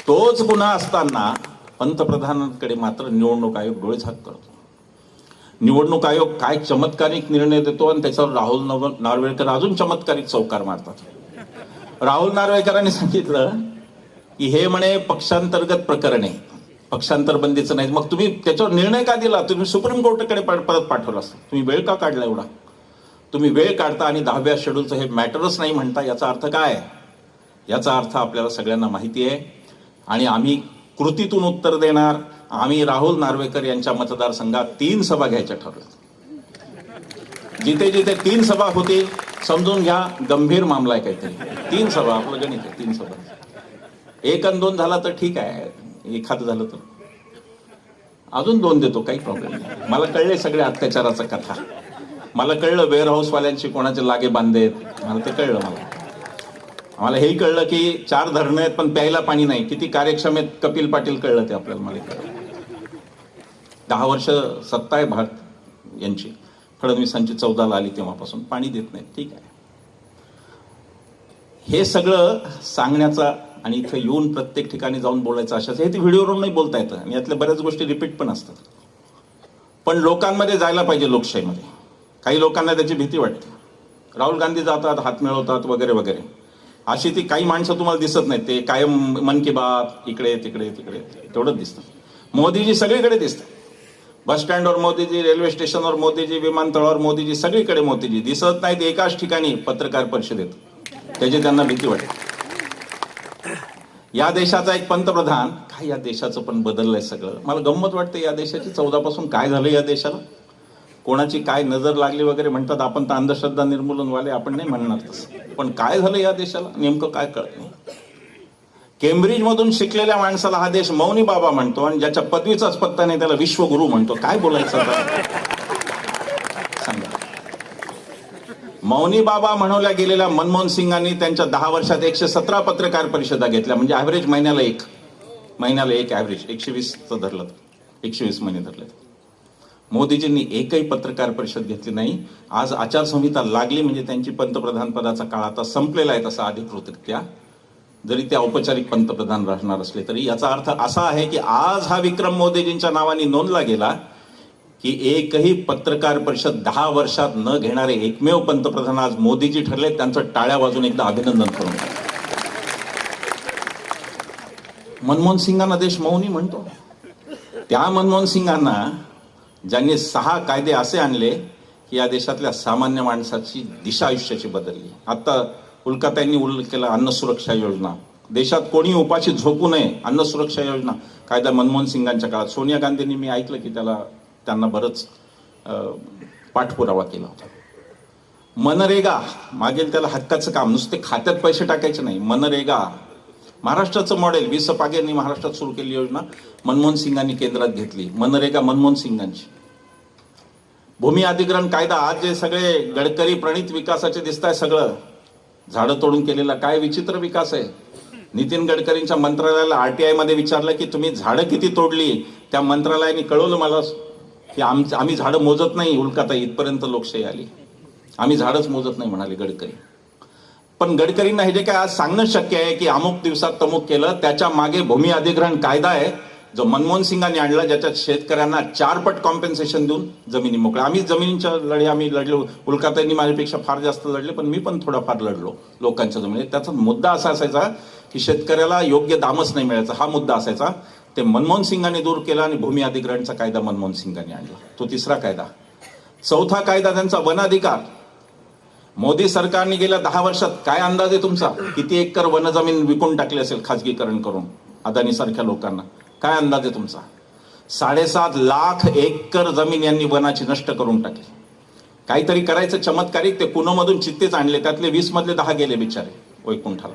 तोच गुन्हा असताना पंतप्रधानांकडे मात्र निवडणूक आयोग डोळेझाक करतो. निवडणूक आयोग काय चमत्कारिक निर्णय देतो, आणि त्याच्यावर राहुल नार्वेकर अजून चमत्कारिक चौकार मारतात. राहुल नार्वेकरांनी सांगितलं की हे म्हणे पक्षांतर्गत प्रकरण आहे, पक्षांतर बंदीचं नाही. मग तुम्ही त्याच्यावर निर्णय का दिला? तुम्ही सुप्रीम कोर्टाकडे परत पाठवला असता. तुम्ही वेळ का काढला एवढा? तुम्ही वेळ काढता आणि 10व्या शेड्यूलचं हे मॅटरच नाही म्हणता. याचा अर्थ काय? याचा अर्थ आपल्याला सगळ्यांना माहिती आहे, आणि आम्ही कृतीतून उत्तर देणार. आम्ही राहुल नार्वेकर यांच्या मतदारसंघात 3 सभा घ्यायच्या ठरवल्या. जिथे जिथे 3 सभा होती समजून घ्या गंभीर मामला आहे काहीतरी. 3 सभा आपलं गणित आहे. 3 सभा, 1 आणि 2 झाला तर ठीक आहे, एखादं झालं तर अजून 2 देतो, काही प्रॉब्लेम नाही. मला कळले सगळे अत्याचाराचा कथा. मला कळलं वेअरहाऊसवाल्यांची कोणाचे लागे बांधेत, मला ते कळलं. मला हेही कळलं की 4 धरणं आहेत पण प्यायला पाणी नाही. किती कार्यक्षम आहेत कपिल पाटील, कळलं ते आपल्याला. मला कळलं 10 वर्ष सत्ता आहे भारत यांची, फडणवीसांची 14ला आली तेव्हापासून पाणी देत नाहीत. ठीक आहे, हे सगळं सांगण्याचा आणि इथं येऊन प्रत्येक ठिकाणी जाऊन बोलायचं अशाच, हे ते व्हिडिओवरून नाही बोलता येतं, आणि यातल्या बऱ्याच गोष्टी रिपीट पण असतात. पण लोकांमध्ये जायला पाहिजे लोकशाहीमध्ये. काही लोकांना त्याची भीती वाटते. राहुल गांधी जातात, हात मिळवतात वगैरे वगैरे, अशी ती काही माणसं तुम्हाला दिसत नाहीत. ते कायम मन की बात इकडे तिकडे तिकडे तेवढंच दिसतं. मोदीजी सगळीकडे दिसतात. बस स्टँडवर मोदीजी, रेल्वे स्टेशनवर मोदीजी, विमानतळावर मोदीजी, सगळीकडे मोदीजी दिसत नाहीत. एकाच ठिकाणी पत्रकार परिषदेत, त्याची त्यांना भीती वाटते. या देशाचा एक पंतप्रधान, काय या देशाचं पण बदललंय सगळं. मला गंमत वाटते या देशाची. 14 पासून काय झालं या देशाला, कोणाची काय नजर लागली वगैरे म्हणतात. आपण तर अंधश्रद्धा निर्मूलनवाले, आपण नाही म्हणणार तसं. पण काय झालं या देशाला नेमकं काय कळत नाही. केम्ब्रिज मधून शिकलेल्या माणसाला हा देश मौनी बाबा म्हणतो, आणि ज्याच्या पदवीचाच पत्ता नाही त्याला विश्वगुरु म्हणतो. काय बोलायचं सांगा. मौनी बाबा म्हणवल्या गेलेल्या मनमोहन सिंगांनी त्यांच्या 10 वर्षात 117 पत्रकार परिषदा घेतल्या. म्हणजे ॲव्हरेज महिन्याला एक ॲव्हरेज 120चं धरलं, 120 महिने धरले. मोदीजींनी एकही पत्रकार परिषद घेतली नाही. आज आचारसंहिता लागली म्हणजे त्यांची पंतप्रधान पदाचा काळ आता संपलेला आहे तसा अधिकृतरित्या. जरी ते औपचारिक पंतप्रधान राहणार असले तरी याचा अर्थ असा आहे की आज हा विक्रम मोदीजींच्या नावाने नोंदला गेला की एकही पत्रकार परिषद 10 वर्षात न घेणारे एकमेव पंतप्रधान आज मोदीजी ठरले. त्यांचं टाळ्या वाजून एकदा अभिनंदन करून. मनमोहन सिंगांना देश मौनी म्हणतो. त्या मनमोहन सिंगांना ज्यांनी 6 कायदे असे आणले की या देशातल्या सामान्य माणसाची दिशा आयुष्याची बदलली. आता उल्काताईंनी उल्लेख केला अन्न सुरक्षा योजना. देशात कोणी उपाशी झोपू नये अन्न सुरक्षा योजना कायदा मनमोहन सिंगांच्या काळात. सोनिया गांधींनी मी ऐकलं की त्यांना बरंच पाठपुरावा केला होता. मनरेगा मागेल त्याला हक्काचं काम, नुसते खात्यात पैसे टाकायचे नाही. मनरेगा महाराष्ट्राचं मॉडेल 20 पागेंनी महाराष्ट्रात सुरू केली योजना मनमोहन सिंगांनी केंद्रात घेतली. मनरेगा मनमोहन सिंगांची. भूमी अधिग्रहण कायदा आज जे सगळे गडकरी प्रणित विकासाचे दिसत आहे सगळं झाडं तोडून केलेला काय विचित्र विकास आहे. नितीन गडकरींच्या मंत्रालयाला RTI मध्ये विचारलं की तुम्ही झाडं किती तोडली. त्या मंत्रालयाने कळवलं मला की आम्ही झाडं मोजत नाही. उल्काताई इथपर्यंत लोकशाही आली. आम्ही झाडच मोजत नाही म्हणाले गडकरी. पण गडकरींना हे जे काय आज सांगणं शक्य आहे की अमुक दिवसात तमुक केलं, त्याच्या मागे भूमी अधिग्रहण कायदा आहे जो मनमोहन सिंगांनी आणला, ज्याच्यात शेतकऱ्यांना 4 पट कॉम्पेन्सेशन देऊन जमिनी मोकळ्या. आम्ही जमिनीच्या लढे आम्ही लढलो. उल्काताईंनी माझ्यापेक्षा फार जास्त लढले पण मी पण थोडाफार लढलो लोकांच्या जमिनीत. त्याचा मुद्दा असा असायचा की शेतकऱ्याला योग्य दामच नाही मिळायचा. हा मुद्दा असायचा. ते मनमोहन सिंगांनी दूर केला आणि भूमी अधिग्रहणचा कायदा मनमोहन सिंगांनी आणला. तो 3रा कायदा. 4था कायदा त्यांचा वन अधिकार. मोदी सरकारने गेल्या 10 वर्षात काय अंदाज आहे तुमचा किती एकर वन जमीन विकून टाकली असेल खाजगीकरण करून अदानी सारख्या लोकांना? काय अंदाज आहे तुमचा? 7.5 लाख एकर जमीन यांनी वनाची नष्ट करून टाकली. काहीतरी करायचं चमत्कारिक. ते पुणेमधून चित्तेच आणले, त्यातले 20 मधले 10 गेले बिचारे वैकुंठाला.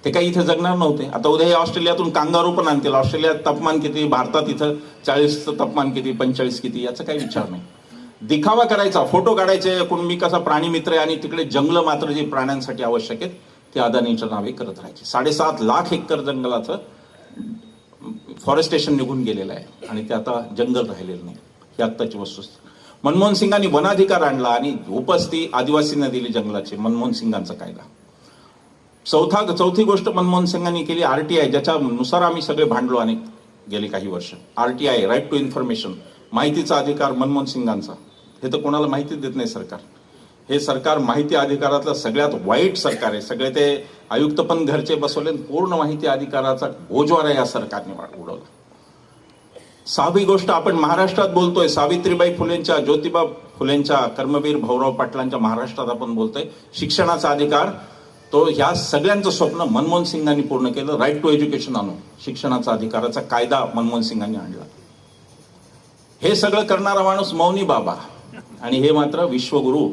ते काही इथे जगणार नव्हते. आता उद्या हे ऑस्ट्रेलियातून कांगारू पण आणतील. ऑस्ट्रेलियात तापमान किती, भारतात इथं 40चं तापमान किती, 45 किती, याचा काही विचार नाही. दिखावा करायचा, फोटो काढायचे, कोण मी कसा प्राणी मित्र आहे आणि तिकडे जंगल मात्र जे प्राण्यांसाठी आवश्यक आहेत ते अदानीच्या नावे करत राहायचे. 7.5 लाख एकर जंगलाचं फॉरेस्टेशन निघून गेलेलं आहे आणि ते आता जंगल राहिलेलं नाही. ही आत्ताची वस्तुस्थिती. मनमोहन सिंगांनी वनाधिकार आणला आणि उपस्थिती आदिवासींना दिली जंगलाची. मनमोहन सिंगांचा कायदा. चौथी गोष्ट मनमोहन सिंगांनी केली RTI, ज्याच्यानुसार आम्ही सगळे भांडलो आणि गेली काही वर्ष. RTI राईट टू इन्फॉर्मेशन, माहितीचा अधिकार मनमोहन सिंगांचा. हे तर कोणाला माहितीच देत नाही सरकार. हे सरकार माहिती अधिकारातलं सगळ्यात वाईट सरकार आहे. सगळे ते आयुक्त पण घरचे बसवले. पूर्ण माहिती अधिकाराचा बोजवारा या सरकारने उडवला. 6वी गोष्ट आपण महाराष्ट्रात बोलतोय. सावित्रीबाई फुलेंच्या, ज्योतिबा फुलेंच्या, कर्मवीर भाऊराव पाटलांच्या महाराष्ट्रात आपण बोलतोय. शिक्षणाचा अधिकार तो ह्या सगळ्यांचं स्वप्न मनमोहन सिंगांनी पूर्ण केलं. राईट टू एज्युकेशन आणून शिक्षणाचा अधिकाराचा कायदा मनमोहन सिंगांनी आणला. हे सगळं करणारा माणूस मौनी बाबा आणि हे मात्र विश्वगुरु.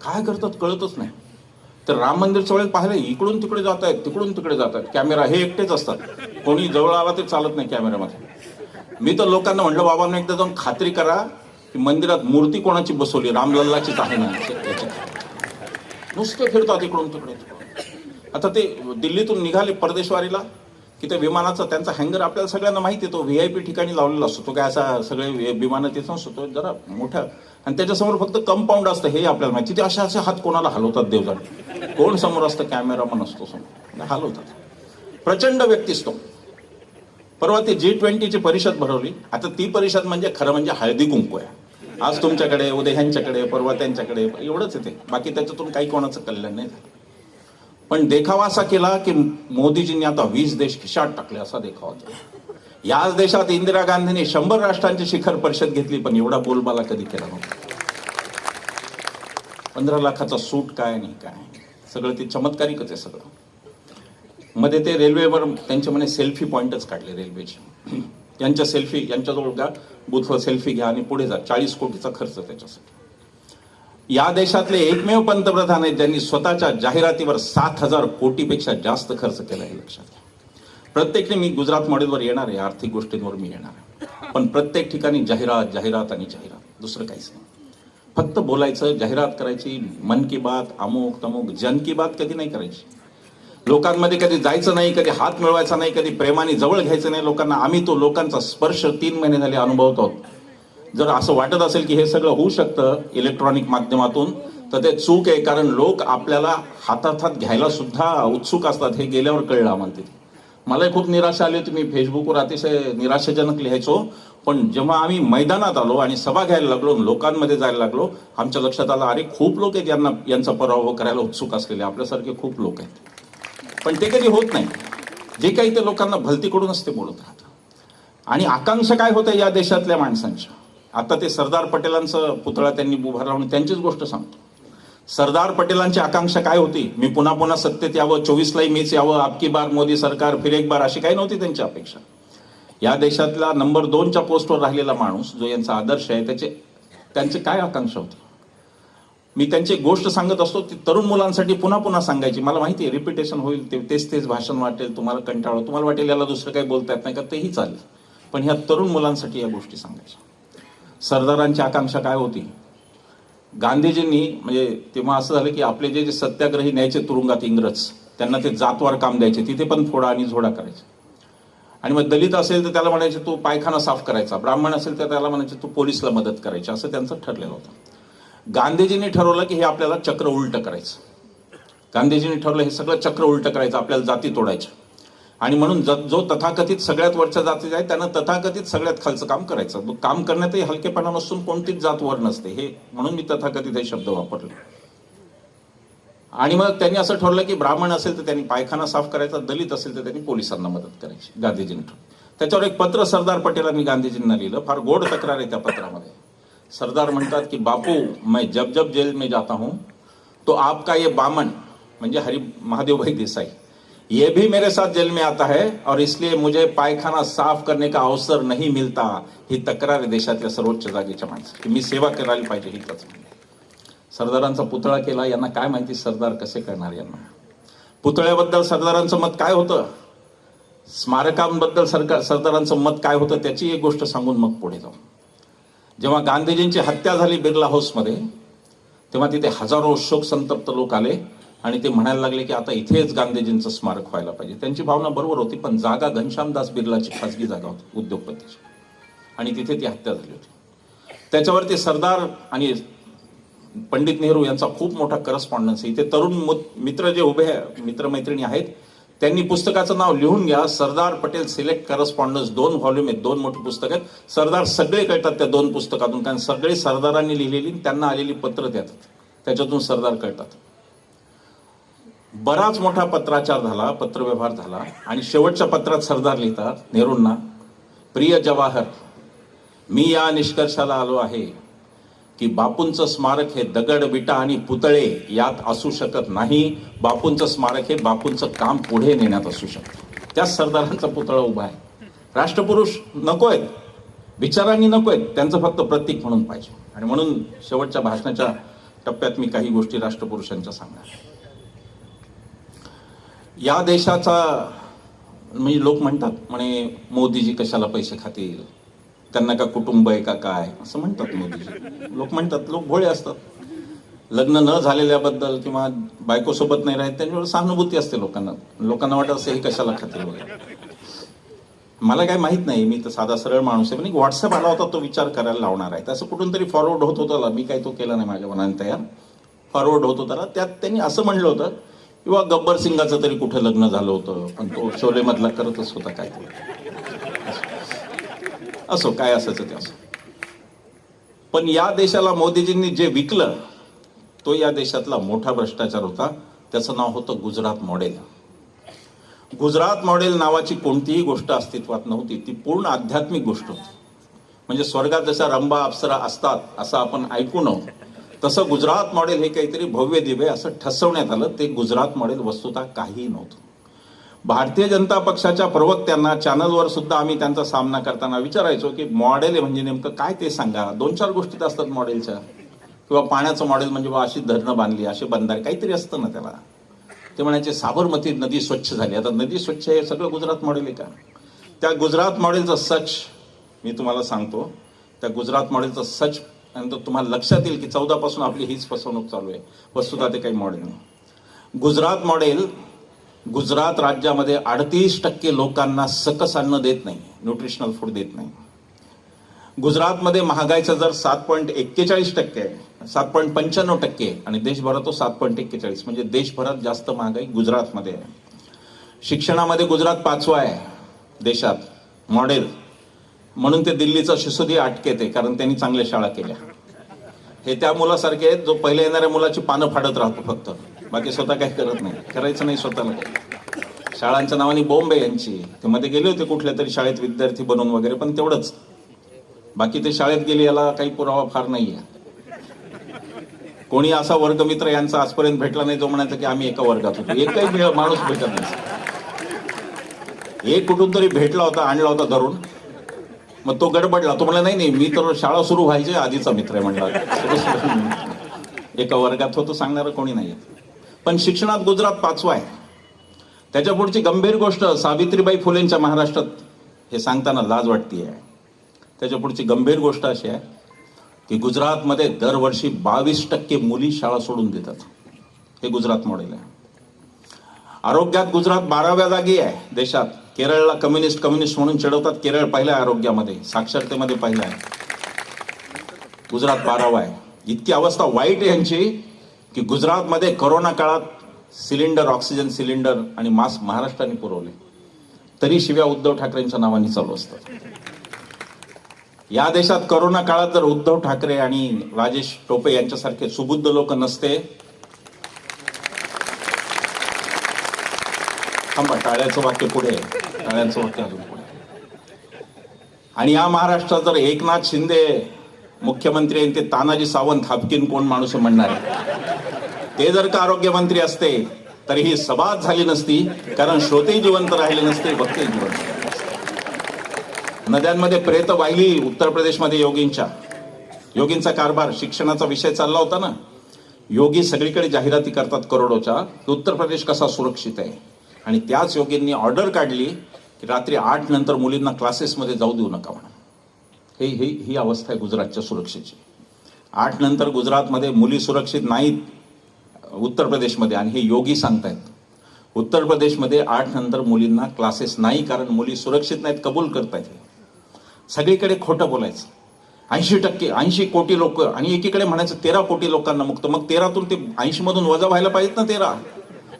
काय करतात कळतच नाही. तर राम मंदिरच्या वेळेस पाहिलं इकडून तिकडे जात आहेत, तिकडून तिकडे जात आहेत. कॅमेरा हे एकटेच असतात. कोणी जवळ आला ते चालत नाही कॅमेऱ्यामध्ये. मी तर लोकांना म्हटलं बाबांना एकदा जाऊन खात्री करा की मंदिरात मूर्ती कोणाची बसवली, रामलल्लाचीच आहे ना. नुसते फिरतात इकडून तिकडे. आता ते दिल्लीतून निघाले परदेशवारीला की त्या विमानाचा त्यांचा हँगर आपल्याला सगळ्यांना माहिती आहे. तो VIP ठिकाणी लावलेला असतो. तो काय असा सगळे विमानं तिथं नसतो, जरा मोठा आणि त्याच्यासमोर फक्त कंपाऊंड असतं हे आपल्याला माहिती. तिथे असे हात कोणाला हलवतात देवजाने. कोण समोर असतं? कॅमेरामन असतो समोर, हलवतात. प्रचंड व्यक्तिस्तो. परवा ती G20ची परिषद भरवली. आता ती परिषद म्हणजे खरं म्हणजे हळदी कुंकू आहे. आज तुमच्याकडे, उद्या ह्यांच्याकडे, परवा त्यांच्याकडे, एवढंच येते. बाकी त्याच्यातून काही कोणाचं कल्याण नाही झालं. पण देखावा असा केला की मोदीजींनी आता 20 देश खिशात टाकले असा देखावा केला. याच देशात इंदिरा गांधींनी 100 राष्ट्रांची शिखर परिषद घेतली पण एवढा बोलबाला कधी केला नव्हता. 15 लाखाचा सूट काय नाही काय, सगळं ते चमत्कारिकच आहे सगळं. मध्ये ते रेल्वेवर त्यांचे म्हणे सेल्फी पॉइंटच काढले रेल्वेचे. यांच्या सेल्फी, यांच्याजवळ घ्या बूथवर सेल्फी घ्या आणि पुढे जा. 40 कोटीचा खर्च त्याच्यासाठी. या देशातले एकमेव पंतप्रधान आहेत ज्यांनी स्वतःच्या जाहिरातीवर 7,000 कोटीपेक्षा जास्त खर्च केला आहे. लक्षात घ्या. प्रत्येक मी गुजरात मॉडेलवर येणार आहे, आर्थिक गोष्टींवर मी येणार आहे. पण प्रत्येक ठिकाणी जाहिरात जाहिरात आणि जाहिरात, दुसरं काहीच नाही. फक्त बोलायचं, जाहिरात करायची, मन की बात, अमुक तमुक. जन की बात कधी नाही करायची. लोकांमध्ये कधी जायचं नाही, कधी हात मिळवायचा नाही, कधी प्रेमाने जवळ घ्यायचं नाही लोकांना. आम्ही तो लोकांचा स्पर्श 3 महिने झाले अनुभवत आहोत. जर असं वाटत असेल की हे सगळं होऊ शकतं इलेक्ट्रॉनिक माध्यमातून, तर ते चूक आहे, कारण लोक आपल्याला हातात घ्यायला सुद्धा उत्सुक असतात. हे गेल्यावर कळलं आम्हाला तिथे. मलाही खूप निराशा आली होती. मी फेसबुकवर अतिशय निराशाजनक लिहायचो, पण जेव्हा आम्ही मैदानात आलो आणि सभा घ्यायला लागलो, लोकांमध्ये जायला लागलो, आमच्या लक्षात आलं, अरे खूप लोक आहेत यांचा पराभव करायला उत्सुक असलेले, आपल्यासारखे खूप लोक आहेत. पण ते कधी होत नाही. जे काही ते लोकांना भलतीकडूनच ते बोलत राहतात. आणि आकांक्षा काय होत्या या देशातल्या माणसांच्या. आता ते सरदार पटेलांचं पुतळा त्यांनी उभारला म्हणून त्यांचीच गोष्ट सांगतो. सरदार पटेलांची आकांक्षा काय होती? मी पुन्हा पुन्हा सत्तेत यावं, 24लाही मीच यावं, अबकी बार मोदी सरकार, फिर एक बार, अशी काही नव्हती त्यांची अपेक्षा. या देशातला नंबर 2च्या पोस्टवर राहिलेला माणूस जो यांचा आदर्श आहे, त्यांची काय आकांक्षा होती? मी त्यांची गोष्ट सांगत असतो, ती तरुण मुलांसाठी पुन्हा पुन्हा सांगायची. मला माहिती आहे रिपिटेशन होईल, तेच भाषण वाटेल, तुम्हाला कंटाळा, तुम्हाला वाटेल याला दुसरं काही बोलता येत नाही का, तेही चालेल, पण ह्या तरुण मुलांसाठी या गोष्टी सांगायच्या. सरदारांची आकांक्षा काय होती? गांधीजींनी, म्हणजे तेव्हा असं झालं की आपले जे सत्याग्रही न्यायचे तुरुंगात इंग्रज, त्यांना ते जातवार काम द्यायचे, तिथे पण फोडा आणि झोडा करायचे. आणि मग दलित असेल तर त्याला म्हणायचे तू पायखाना साफ करायचा, ब्राह्मण असेल तर त्याला म्हणायचे तू पोलिसला मदत करायची, असं त्यांचं ठरलेलं होतं. गांधीजींनी ठरवलं की हे आपल्याला चक्र उलटं करायचं. गांधीजींनी ठरवलं हे सगळं चक्र उलटं करायचं, आपल्याला जाती तोडायच्या. आणि म्हणून जो तथाकथित सगळ्यात वरच्या जातीचा आहे त्यानं तथाकथित सगळ्यात खालचं काम करायचं. काम करण्यातही हलकेपणा नसून कोणतीच जात वर नसते, हे म्हणून मी तथाकथित हे शब्द वापरले. आणि मग त्यांनी असं ठरवलं की ब्राह्मण असेल तर त्यांनी पायखाना साफ करायचा, दलित असेल तर त्यांनी पोलिसांना मदत करायची. गांधीजींनी ठरवलं. त्याच्यावर एक पत्र सरदार पटेलांनी गांधीजींना लिहिलं. फार गोड तक्रार आहे त्या पत्रामध्ये. सरदार म्हणतात की बापू, मैं जब जब जेल में जाता हूं तो आपका ये बामन, म्हणजे हरी महादेव भाई देसाई, ये भी मेरे साथ जेल में आता है और इसलिए मुझे पायखाना साफ करने का अवसर नहीं मिलता. ही तक्रार आहे देशातल्या सर्वोच्च जागेच्या माणसाची. मी सेवा करायला पाहिजे, ही त्याच म्हणणे. सरदारांचा पुतळा केला, यांना काय माहिती सरदार कसे करणार यांना. पुतळ्याबद्दल सरदारांचं मत काय होतं, स्मारकांबद्दल सरदारांचं मत काय होतं, त्याची एक गोष्ट सांगून मग पुढे जाऊ. जेव्हा गांधीजींची हत्या झाली बिर्ला हाऊसमध्ये, तेव्हा तिथे हजारो शोक संतप्त लोक आले आणि ते म्हणायला लागले की आता इथेच गांधीजींचं स्मारक व्हायला पाहिजे. त्यांची भावना बरोबर होती, पण जागा घनश्यामदास बिर्लाची खासगी जागा होती, उद्योगपतीची, आणि तिथे ती हत्या झाली होती. त्याच्यावरती सरदार आणि पंडित नेहरू यांचा खूप मोठा करस्पॉन्डन्स आहे. इथे तरुण मित्र जे उभे मित्रमैत्रिणी आहेत, त्यांनी पुस्तकाचं नाव लिहून घ्या, Sardar Patel select correspondence. 2 volume आहेत, 2 मोठी पुस्तक आहेत. सरदार सगळे कळतात त्या 2 पुस्तकातून, कारण सगळे सरदारांनी लिहिलेली त्यांना आलेली पत्र त्याच्यातून सरदार कळतात. बराच मोठा पत्राचार झाला, पत्रव्यवहार झाला, आणि शेवटच्या पत्रात सरदार लिहितात नेहरूंना, प्रिय जवाहर, मी या निष्कर्षाला आलो आहे की बापूंचं स्मारक हे दगड, विटा आणि पुतळे यात असू शकत नाही. बापूंचं स्मारक हे बापूंचं काम पुढे नेण्यात असू शकतं. त्याच सरदारांचा पुतळा उभा आहे. राष्ट्रपुरुष नको आहेत, विचारांनी नको आहेत, त्यांचं फक्त प्रतीक म्हणून पाहिजे. आणि म्हणून शेवटच्या भाषणाच्या टप्प्यात मी काही गोष्टी राष्ट्रपुरुषांच्या सांगणार. या देशाचा, म्हणजे लोक म्हणतात म्हणे मोदीजी कशाला पैसे खातील, त्यांना का कुटुंब आहे का काय, असं म्हणतात मोदीजी. लोक म्हणतात, लोक भोळे असतात. लग्न न झालेल्याबद्दल किंवा बायकोसोबत नाही राहत त्यांच्यावर सहानुभूती असते लोकांना वाटत असते हे कशाला खातील वगैरे. मला काय माहित नाही, मी तर साधा सरळ माणूस आहे. पण एक व्हॉट्सअप आला होता, तो विचार करायला लावणार आहे. तसं कुठून तरी फॉरवर्ड होत होता, मी काही तो केला नाही माझ्या मनाने तयार. फॉरवर्ड होत होता, त्यात त्यांनी असं म्हणलं होतं किंवा गब्बर सिंगाचं तरी कुठे लग्न झालं होतं, पण तो शोले मधला करतच होता काय ते. असो, काय असायचं ते असो. पण या देशाला मोदीजींनी जे विकलं तो या देशातला मोठा भ्रष्टाचार होता. त्याचं नाव होतं गुजरात मॉडेल. गुजरात मॉडेल नावाची कोणतीही गोष्ट अस्तित्वात नव्हती. ती पूर्ण आध्यात्मिक गोष्ट होती. म्हणजे स्वर्गात जशा रंभा अप्सरा असतात असं आपण ऐकून, तसं गुजरात मॉडेल हे काहीतरी भव्य दिव्य असं ठसवण्यात आलं. ते गुजरात मॉडेल वस्तुतः काही नव्हतं. भारतीय जनता पक्षाच्या प्रवक्त्यांना चॅनलवर सुद्धा आम्ही त्यांचा सामना करताना विचारायचो की मॉडेल म्हणजे नेमकं काय ते सांगा. 2-4 गोष्टीत असतात मॉडेलच्या. किंवा पाण्याचं मॉडेल म्हणजे बा अशी धरणं बांधली, असे बंधारे, काहीतरी असतं ना त्याला. ते म्हणायचे साबरमती नदी स्वच्छ झाली. आता नदी स्वच्छ हे सगळं गुजरात मॉडेल आहे का? त्या गुजरात मॉडेलचं सच मी तुम्हाला सांगतो. त्या गुजरात मॉडेलचं सच नंतर तुम्हाला लक्षात येईल की 14 पासून आपली हीच फसवणूक चालू आहे. वस्तुतः ते काही मॉडेल नाही. गुजरात मॉडेल गुजरात राज्यामध्ये 38% लोकांना सकस अन्न देत नाही, न्यूट्रिशनल फूड देत नाही. गुजरातमध्ये महागाईचा दर 7.41% आहे. 7.95% आणि देशभरात तो 7.41, म्हणजे देशभरात जास्त महागाई गुजरातमध्ये आहे. शिक्षणामध्ये गुजरात 5वा आहे देशात मॉडेल, म्हणून ते दिल्लीचं शिसुदी अटकेत आहे, कारण त्यांनी चांगल्या शाळा केल्या. हे त्या मुलासारखे आहेत जो पहिल्या येणाऱ्या मुलाची पानं फाडत राहतो फक्त, बाकी स्वतः काही करत नाही, करायचं नाही स्वतःला काही. शाळांच्या नावाने बॉम्ब आहे यांची. ते मध्ये गेले होते कुठल्या तरी शाळेत विद्यार्थी बनवून वगैरे, पण तेवढंच, बाकी ते शाळेत गेले याला काही पुरावा फार नाहीये. कोणी असा वर्गमित्र यांचा आजपर्यंत भेटला नाही जो म्हणायचा की आम्ही एका वर्गात होतो. एकही माणूस भेटत नाही. एक कुठून तरी भेटला होता, आणला होता धरून, मग तो गडबडला. तो म्हणला नाही मी तर शाळा सुरू व्हायचे आधीचा मित्र आहे म्हणला. एका वर्गात होतो सांगणारं कोणी नाही. पण शिक्षणात गुजरात 5वा आहे. त्याच्या पुढची गंभीर गोष्ट सावित्रीबाई फुलेंच्या महाराष्ट्रात, हे सांगताना लाज वाटते. त्याच्या पुढची गंभीर गोष्ट अशी आहे की गुजरातमध्ये दरवर्षी 22% मुली शाळा सोडून देतात. हे गुजरात मॉडेल आहे. आरोग्यात गुजरात 12व्या जागी आहे देशात. केरळला कम्युनिस्ट म्हणून चिडवतात, केरळ पहिल्या आरोग्यामध्ये, साक्षरतेमध्ये पहिला आहे. गुजरात 12वा आहे. इतकी अवस्था वाईट आहे यांची की गुजरातमध्ये कोरोना काळात सिलेंडर, ऑक्सिजन सिलेंडर आणि मास्क महाराष्ट्राने पुरवले, तरी शिव्या उद्धव ठाकरेंच्या नावाने चालू असतात. या देशात कोरोना काळात जर उद्धव ठाकरे आणि राजेश टोपे यांच्यासारखे सुबुद्ध लोक नसते, थांबा, टाळ्याचं वाक्य पुढे, टाळ्यांचं वाक्य अजून पुढे. आणि या महाराष्ट्रात जर एकनाथ शिंदे मुख्यमंत्री आणि ते तानाजी सावंत हापकीन कोण माणूस म्हणणार आहे, ते जर का आरोग्यमंत्री असते तर ही सभाच झाली नसती, कारण श्रोतेही जिवंत राहिले नसते, वक्तेही जिवंत राहिले नसते. नद्यांमध्ये प्रेत वाहिली उत्तर प्रदेशमध्ये योगींचा कारभार. शिक्षणाचा विषय चालला होता ना, योगी सगळीकडे जाहिराती करतात करोडोच्या, उत्तर प्रदेश कसा सुरक्षित आहे. आणि त्याच योगींनी ऑर्डर काढली की रात्री 8 नंतर मुलींना क्लासेसमध्ये जाऊ देऊ नका म्हणून. ही अवस्था आहे गुजरातच्या सुरक्षेची. 8 नंतर गुजरातमध्ये मुली सुरक्षित नाहीत उत्तर प्रदेशमध्ये, आणि हे योगी सांगतायत. उत्तर प्रदेशमध्ये 8 नंतर मुलींना क्लासेस नाही, कारण मुली सुरक्षित नाहीत, कबूल करतायत. सगळीकडे खोटं बोलायचं. 80 कोटी लोक, आणि एकीकडे म्हणायचं 13 कोटी लोकांना मुक्त. मग 13तून ते 80 मधून वजा व्हायला पाहिजेत ना,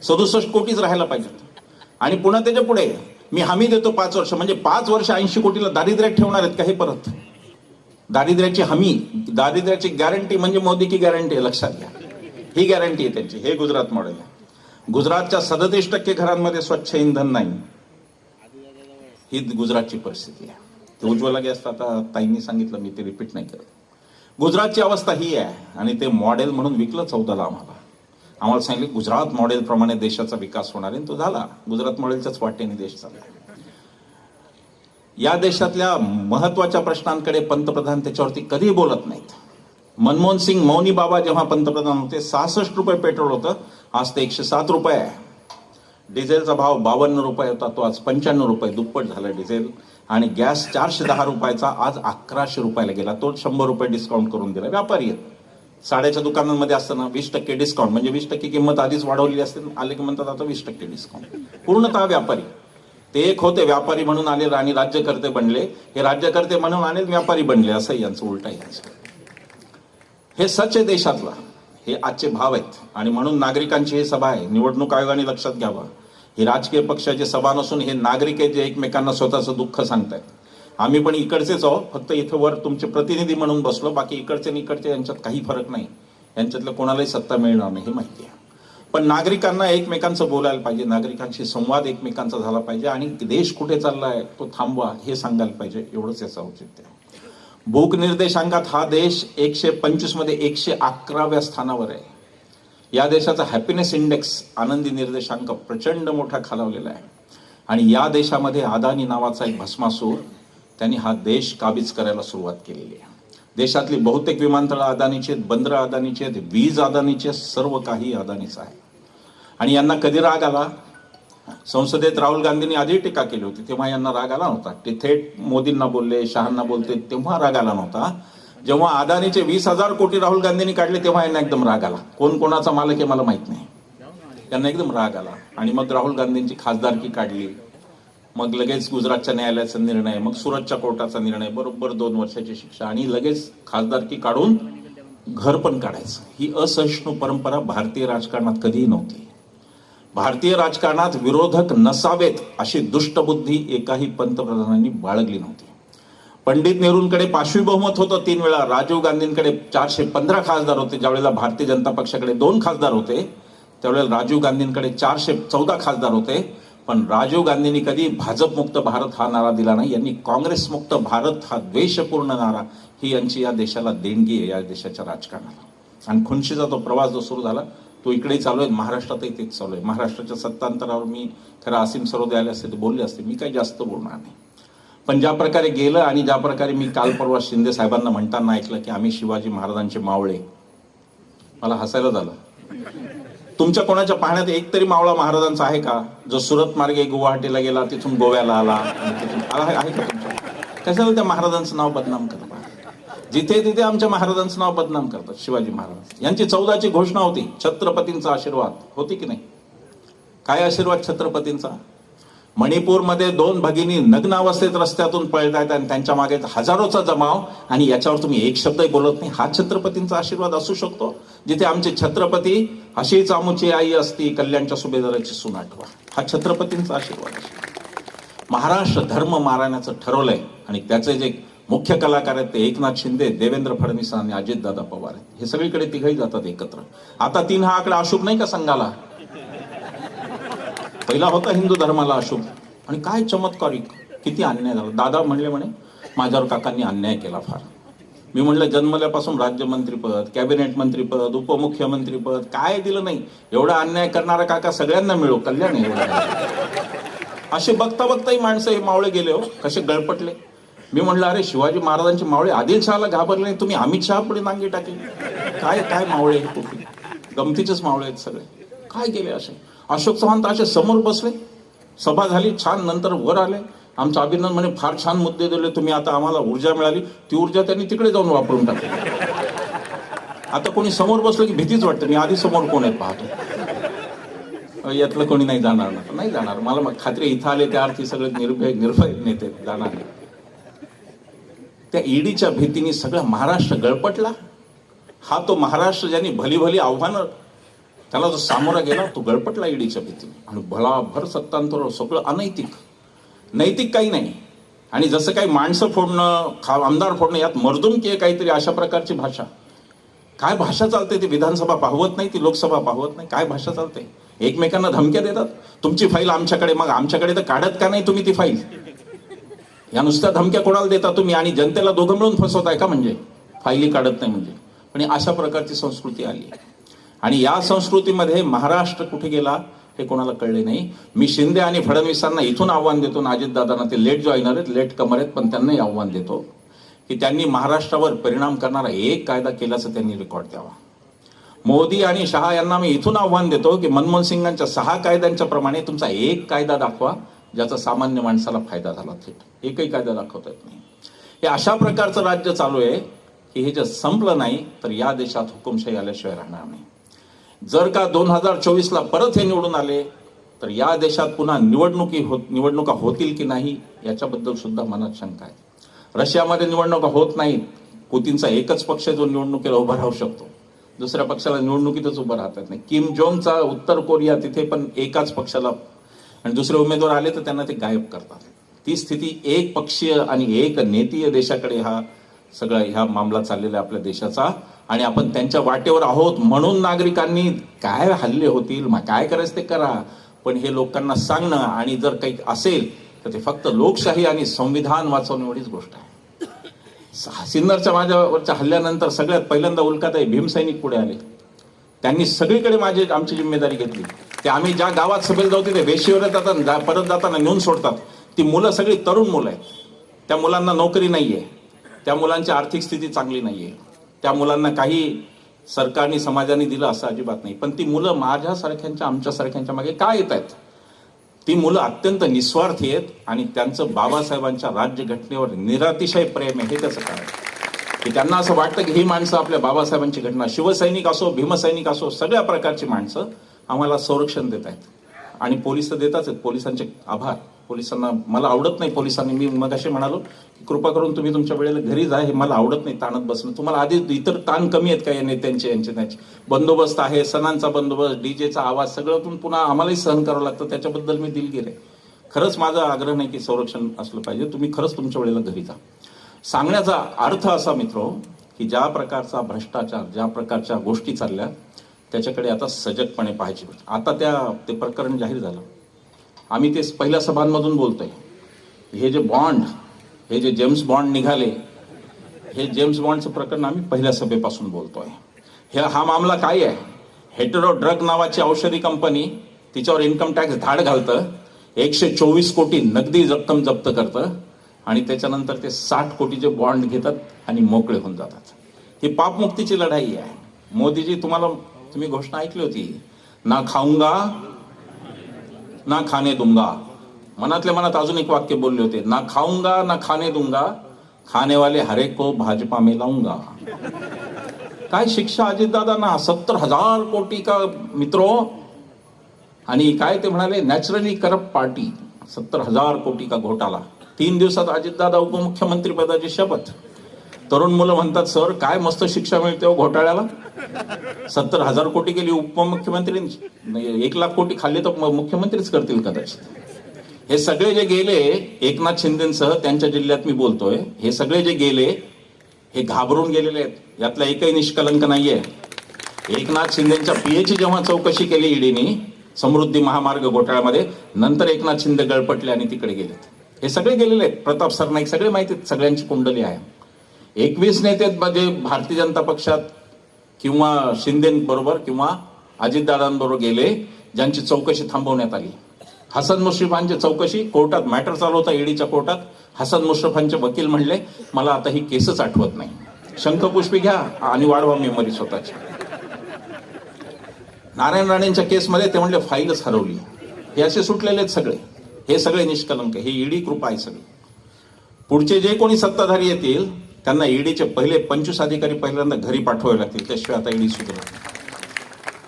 67 कोटीच राहायला पाहिजेत. आणि पुन्हा त्याच्या पुढे मी हमी देतो 5 वर्ष, म्हणजे 5 वर्ष 80 कोटीला दारिद्र्यात ठेवणार आहेत का हे परत? दारिद्र्याची हमी, दारिद्र्याची गॅरंटी म्हणजे मोदी की गॅरंटी आहे, लक्षात घ्या. ही गॅरंटी आहे त्यांची. हे गुजरात मॉडेल आहे. गुजरातच्या 37% घरांमध्ये स्वच्छ इंधन नाही. ही गुजरातची परिस्थिती आहे. ते उज्ज्वला गॅस आता ताईंनी सांगितलं, मी ते रिपीट नाही करत. गुजरातची अवस्था ही आहे. आणि ते मॉडेल म्हणून विकलं 14ला आम्हाला सांगितलं गुजरात मॉडेल प्रमाणे देशाचा विकास होणार आहे. तो झाला. गुजरात मॉडेलच्याच वाटेने देश चालला. या देशातल्या महत्वाच्या प्रश्नांकडे पंतप्रधान त्याच्यावरती कधीही बोलत नाहीत. मनमोहन सिंग मौनी बाबा जेव्हा पंतप्रधान होते 66 रुपये पेट्रोल होतं, आज ते 107 रुपये आहे. डिझेलचा भाव 52 रुपये होता, तो आज 95 रुपये, दुप्पट झाला डिझेल. आणि गॅस 410 रुपयाचा आज 1100 रुपयाला गेला. तो 100 रुपये डिस्काउंट करून दिला. व्यापारी आहेत. साड्याच्या दुकानांमध्ये असताना 20% डिस्काउंट, म्हणजे 20% किंमत आधीच वाढवलेली असते, आले की म्हणतात आता 20% डिस्काउंट. पूर्णतः व्यापारी. ते एक होते व्यापारी म्हणून आले आणि राज्यकर्ते बनले, हे राज्यकर्ते म्हणून आले व्यापारी बनले, असं यांचं उलट आहे. हे सच आहे देशातला. हे आजचे भाव आहेत. आणि म्हणून नागरिकांची ही सभा आहे. निवडणूक आयोगाने लक्षात घ्यावं, ही राजकीय पक्षाची सभा नसून हे नागरिक आहेत जे एकमेकांना स्वतःचं दुःख सांगतायत. आम्ही पण इकडचेच आहोत, फक्त इथं वर तुमचे प्रतिनिधी म्हणून बसलो. बाकी इकडचे आणि इकडचे यांच्यात काही फरक नाही. यांच्यातलं कोणालाही सत्ता मिळणार नाही, हे माहिती आहे. पण नागरिकांना एकमेकांचं बोलायला पाहिजे, नागरिकांशी संवाद एकमेकांचा झाला पाहिजे. आणि देश कुठे चाललाय तो थांबवा हे सांगायला पाहिजे. एवढंच याचं औचित्य आहे. भूक निर्देशांकात हा देश 125 मध्ये 111व्या स्थानावर आहे. या देशाचा हॅपीनेस इंडेक्स, आनंदी निर्देशांक प्रचंड मोठा खालावलेला आहे. आणि या देशामध्ये अदानी नावाचा एक भस्मासूर, त्यांनी हा देश काबीज करायला सुरुवात केलेली आहे. देशातली बहुतेक विमानतळं अदानीची आहेत, बंदरं अदानीची आहेत, वीज अदानीची आहे, सर्व काही अदानीचं आहे. आणि यांना कधी राग आला? संसदेत राहुल गांधींनी आधी टीका केली होती, तेव्हा यांना राग आला नव्हता. ते थेट मोदींना बोलले, शहांना बोलते, तेव्हा राग आला नव्हता. जेव्हा अदानीचे 20,000 कोटी राहुल गांधींनी काढले तेव्हा यांना एकदम राग आला. कोण कोणाचा मालक आहे मला माहित नाही, त्यांना एकदम राग आला. आणि मग राहुल गांधींची खासदारकी काढली. मग लगेच गुजरातच्या न्यायालयाचा निर्णय, मग सुरतच्या कोर्टाचा निर्णय, बरोबर 2 वर्षाची शिक्षा, आणि लगेच खासदारकी काढून घर पण काढायचं, ही असहिष्णू परंपरा भारतीय राजकारणात कधीही नव्हती. भारतीय राजकारणात विरोधक नसावेत अशी दुष्टबुद्धी एकाही पंतप्रधानांनी बाळगली नव्हती. पंडित नेहरूंकडे 5वी बहुमत होतं 3 वेळा, राजीव गांधींकडे 415 खासदार होते. ज्यावेळेला भारतीय जनता पक्षाकडे 2 खासदार होते त्यावेळेला राजीव गांधींकडे 414 खासदार होते. पण राजीव गांधींनी कधी भाजपमुक्त भारत हा नारा दिला नाही. यांनी काँग्रेसमुक्त भारत हा द्वेषपूर्ण नारा ही यांची या देशाला देणगी आहे, या देशाच्या राजकारणाला. आणि खुनशीचा तो प्रवास जो सुरू झाला तो इकडेही चालू आहे, महाराष्ट्रातही तेच चालू आहे. महाराष्ट्राच्या सत्तांतरावर मी खरं असीम सरोदे आले असते ते बोलले असते, मी काही जास्त बोलणार नाही. पण ज्या प्रकारे गेलं आणि ज्या प्रकारे मी काल परवा शिंदे साहेबांना म्हणताना ऐकलं की आम्ही शिवाजी महाराजांचे मावळे, मला हसायला झालं. तुमच्या कोणाच्या पाहण्यात एक तरी मावळा महाराजांचा आहे का, जो सुरत मार्गे गुवाहाटीला गेला, तिथून गोव्याला आला, आहे का तुमच्या? कशाला त्या महाराजांचं नाव बदनाम करतात? जिथे तिथे आमच्या महाराजांचं नाव बदनाम करतात. शिवाजी महाराज यांची 14ची घोषणा होती, छत्रपतींचा आशीर्वाद होती की नाही? काय आशीर्वाद छत्रपतींचा? मणिपूरमध्ये 2 भगिनी नग्न अवस्थेत रस्त्यातून पळतायत आणि त्यांच्या मागे हजारोचा जमाव, आणि याच्यावर तुम्ही एक शब्दही बोलत नाही. हा छत्रपतींचा आशीर्वाद असू शकतो? जिथे आमचे छत्रपती अशीच आमुची आई असती, कल्याणच्या सुभेदाराची सून आठवा, हा छत्रपतींचा आशीर्वाद असतो. महाराष्ट्र धर्म मारण्याचं ठरवलंय आणि त्याचे जे मुख्य कलाकार आहेत ते एकनाथ शिंदे, देवेंद्र फडणवीस आणि अजितदादा पवार आहेत. हे सगळीकडे तिघही जातात एकत्र. आता 3 हा आकडा अशुभ नाही का संघाला? पहिला होता हिंदू धर्माला अशुभ. आणि काय चमत्कारिक, किती अन्याय झाला. दादा म्हणले म्हणे माझ्यावर काकांनी अन्याय केला फार. मी म्हणलं जन्मल्यापासून राज्यमंत्रीपद, कॅबिनेट मंत्रीपद, उपमुख्यमंत्रीपद काय दिलं नाही. एवढा अन्याय करणारा काका सगळ्यांना मिळो, कल्याण एवढं. असे बघता बघताही माणसं हे मावळे गेले हो, कसे गळपटले. मी म्हणलं अरे शिवाजी महाराजांचे मावळे आदिलशहाला घाबरले नाही, तुम्ही अमित शहा पुढे नांगी टाकली. काय काय मावळे हे कुठे, गमतीचेच मावळे आहेत सगळे. काय गेले असे? अशोक चव्हाण तर असे समोर बसले, सभा झाली छान, नंतर वर आले. आमचं अभिनंदन म्हणे फार छान मुद्दे दिले तुम्ही, आता आम्हाला ऊर्जा मिळाली. ती ऊर्जा त्यांनी तिकडे जाऊन वापरून टाकली. आता कोणी समोर बसलं की भीतीच वाटते. मी आधी समोर कोण आहेत पाहतो, यातलं कोणी नाही जाणार ना, नाही जाणार. मला मग खात्री इथं आले त्या अर्थी सगळे निर्भय नेते जाणार नाही. त्या ईडीच्या भीतीने सगळा महाराष्ट्र गळपटला. हा तो महाराष्ट्र ज्यांनी भली भली आव्हानं त्याला जो सामोरा गेला तो गळपटला ईडीच्या भीतीने. आणि भलाभर सत्तांतर सगळं अनैतिक, नैतिक काही नाही. आणि जसं काही माणसं फोडणं, आमदार फोडणं यात मर्दुमकी आहे काहीतरी, अशा प्रकारची भाषा. काय भाषा चालते? ती विधानसभा पाहवत नाही, ती लोकसभा पाहवत नाही. काय भाषा चालते? एकमेकांना धमक्या देतात. तुमची फाईल आमच्याकडे, मग आमच्याकडे तर काढत का नाही तुम्ही ती फाईल? या नुसत्या धमक्या कोणाला देता तुम्ही आणि जनतेला दोघं मिळून फसवताय का? म्हणजे फाईली काढत नाही म्हणजे. पण अशा प्रकारची संस्कृती आली. आणि या संस्कृतीमध्ये महाराष्ट्र कुठे गेला हे कोणाला कळले नाही. मी शिंदे आणि फडणवीसांना इथून आव्हान देतो, अजितदादांना, ते लेट जॉईनर आहेत, लेट कमर आहेत, पण त्यांनाही आव्हान देतो की त्यांनी महाराष्ट्रावर परिणाम करणारा एक कायदा केल्याचं त्यांनी रेकॉर्ड द्यावा. मोदी आणि शहा यांना मी इथून आव्हान देतो की मनमोहन सिंगांच्या 6 कायद्यांच्या प्रमाणे तुमचा एक कायदा दाखवा ज्याचा सामान्य माणसाला फायदा झाला. थेट एकही कायदा दाखवता येत नाही. हे अशा प्रकारचं राज्य चालू आहे की हे जर संपलं नाही तर या देशात हुकुमशाही आल्याशिवाय राहणार नाही. जर का 2024ला परत हे निवडून आले तर या देशात पुन्हा निवडणुका होतील की नाही याच्याबद्दल सुद्धा मनात शंका आहे. रशियामध्ये निवडणुका होत नाहीत. पुतीनचा एकच पक्ष जो निवडणुकीला उभा राहू शकतो, दुसऱ्या पक्षाला निवडणुकीतच उभं राहतात नाही. किम जोंगचा उत्तर कोरिया, तिथे पण एकाच पक्षाला, आणि दुसरे उमेदवार आले तर त्यांना ते गायब करतात. ती स्थिती एक पक्षीय आणि एक नेतीय देशाकडे हा सगळा ह्या मामला चाललेला आहे आपल्या देशाचा. आणि आपण त्यांच्या वाटेवर आहोत म्हणून नागरिकांनी काय हल्ले होतील, काय करायचं ते करा, पण हे लोकांना सांगणं आणि जर काही असेल तर ते फक्त लोकशाही आणि संविधान वाचवणं एवढीच गोष्ट आहे. सिन्नरच्या माझ्यावरच्या हल्ल्यानंतर सगळ्यात पहिल्यांदा उल्काताई भीमसैनिक पुढे आले. त्यांनी सगळीकडे आमची जिम्मेदारी घेतली. ते आम्ही ज्या गावात सभेला जाऊ तिथे वेशीवर जातात, परत जाताना नेऊन सोडतात. ती मुलं सगळी तरुण मुलं आहेत. त्या मुलांना नोकरी नाहीये, त्या मुलांची आर्थिक स्थिती चांगली नाहीये, त्या मुलांना काही सरकारने समाजाने दिलं असं अजिबात नाही. पण ती मुलं माझ्यासारख्यांच्या, आमच्यासारख्यांच्या मागे काय येत आहेत? ती मुलं अत्यंत निस्वार्थी आहेत आणि त्यांचं बाबासाहेबांच्या राज्यघटनेवर निरातिशय प्रेम आहे. हे त्याचं कारण की त्यांना असं वाटतं की ही माणसं आपल्या बाबासाहेबांची घटना, शिवसैनिक असो, भीमसैनिक असो, सगळ्या प्रकारची माणसं आम्हाला संरक्षण देत आहेत. आणि पोलीस तर देताच आहेत, पोलिसांचे आभार. पोलिसांना मला आवडत नाही, पोलिसांनी मी मग असे म्हणालो की कृपा करून तुम्ही तुमच्या वेळेला घरी जा, हे मला आवडत नाही ताणत बसणं. तुम्हाला आधी इतर ताण कमी आहेत का या नेत्यांचे यांचे त्याचे? बंदोबस्त आहे, सणांचा बंदोबस्त, डीजेचा आवाज, सगळं पुन्हा आम्हालाही सहन करावं लागतं. त्याच्याबद्दल मी दिलगीर आहे. खरंच माझा आग्रह नाही की संरक्षण असलं पाहिजे, तुम्ही खरंच तुमच्या वेळेला घरी जा. सांगण्याचा अर्थ असा मित्रो की ज्या प्रकारचा भ्रष्टाचार, ज्या प्रकारच्या गोष्टी चालल्या त्याच्याकडे आता सजगपणे पाहायची. आता ते प्रकरण जाहीर झालं, आम्ही ते पहिल्या सभांमधून बोलतोय. हे जे बॉन्ड, हे जे जेम्स बॉन्ड निघाले, हे जेम्स बॉन्डचं प्रकरण आम्ही पहिल्या सभेपासून बोलतोय. हा मामला काय आहे? हेटेरो ड्रग नावाची औषधी कंपनी, तिच्यावर इन्कम टॅक्स धाड घालतं, 124 कोटी नगदी रक्कम जप्त करतं आणि त्याच्यानंतर ते 60 कोटीचे बॉन्ड घेतात आणि मोकळे होऊन जातात. ही पापमुक्तीची लढाई आहे. मोदीजी, तुम्ही घोषणा ऐकली होती, ना खाऊंगा ना खाने दूंगा. मनातल्या मनात अजून एक वाक्य बोलले होते, ना खाऊंगा ना खाने दूंगा, खाने वाले हरे को भाजपा में लाऊंगा. काय शिक्षा अजितदादांना, 70,000 कोटी का मित्रो. आणि काय ते म्हणाले, नॅचरली करप्ट पार्टी, 70,000 कोटी का घोटाला. 3 दिवसात अजितदादा उपमुख्यमंत्री पदाची शपथ. तरुण मुलं म्हणतात, सर काय मस्त शिक्षा मिळते हो घोटाळ्याला. 70,000 कोटी गेली उपमुख्यमंत्र्यांची, 1,00,000 कोटी खाल्ले तर मुख्यमंत्रीच करतील कदाचित. हे सगळे जे गेले एकनाथ शिंदेसह त्यांच्या जिल्ह्यात मी बोलतोय, हे सगळे जे गेले हे घाबरून गेलेले आहेत. यातला एकही निष्कलंक नाहीये. एकनाथ शिंदेच्या पीएची जेव्हा चौकशी केली ईडीने समृद्धी महामार्ग घोटाळ्यामध्ये, नंतर एकनाथ शिंदे गळपटले आणि तिकडे गेलेत. हे सगळे गेलेले आहेत. प्रताप सरनाईक, सगळे माहिती आहेत, सगळ्यांची कुंडली आहे. 21 नेते म्हणजे भारतीय जनता पक्षात किंवा शिंदेबरोबर किंवा अजितदादांबरोबर गेले, ज्यांची चौकशी थांबवण्यात आली. हसन मुश्रीफांची चौकशी कोर्टात, मॅटर चालू होता ईडीच्या कोर्टात. हसन मुश्रीफांचे वकील म्हणले, मला आता ही केसच आठवत नाही, शंखपुष्पी घ्या आणि वाढवा मेमरी स्वतःची. नारायण राणेंच्या केसमध्ये ते म्हणले फाईलच हरवली. हे असे सुटलेले आहेत सगळे. हे सगळे निष्कलंक, हे ईडी कृपा आहे सगळी. पुढचे जे कोणी सत्ताधारी येतील त्यांना ईडीचे पहिले 25 अधिकारी पहिल्यांदा घरी पाठवावे लागतील, त्याशिवाय आता ईडी सुरू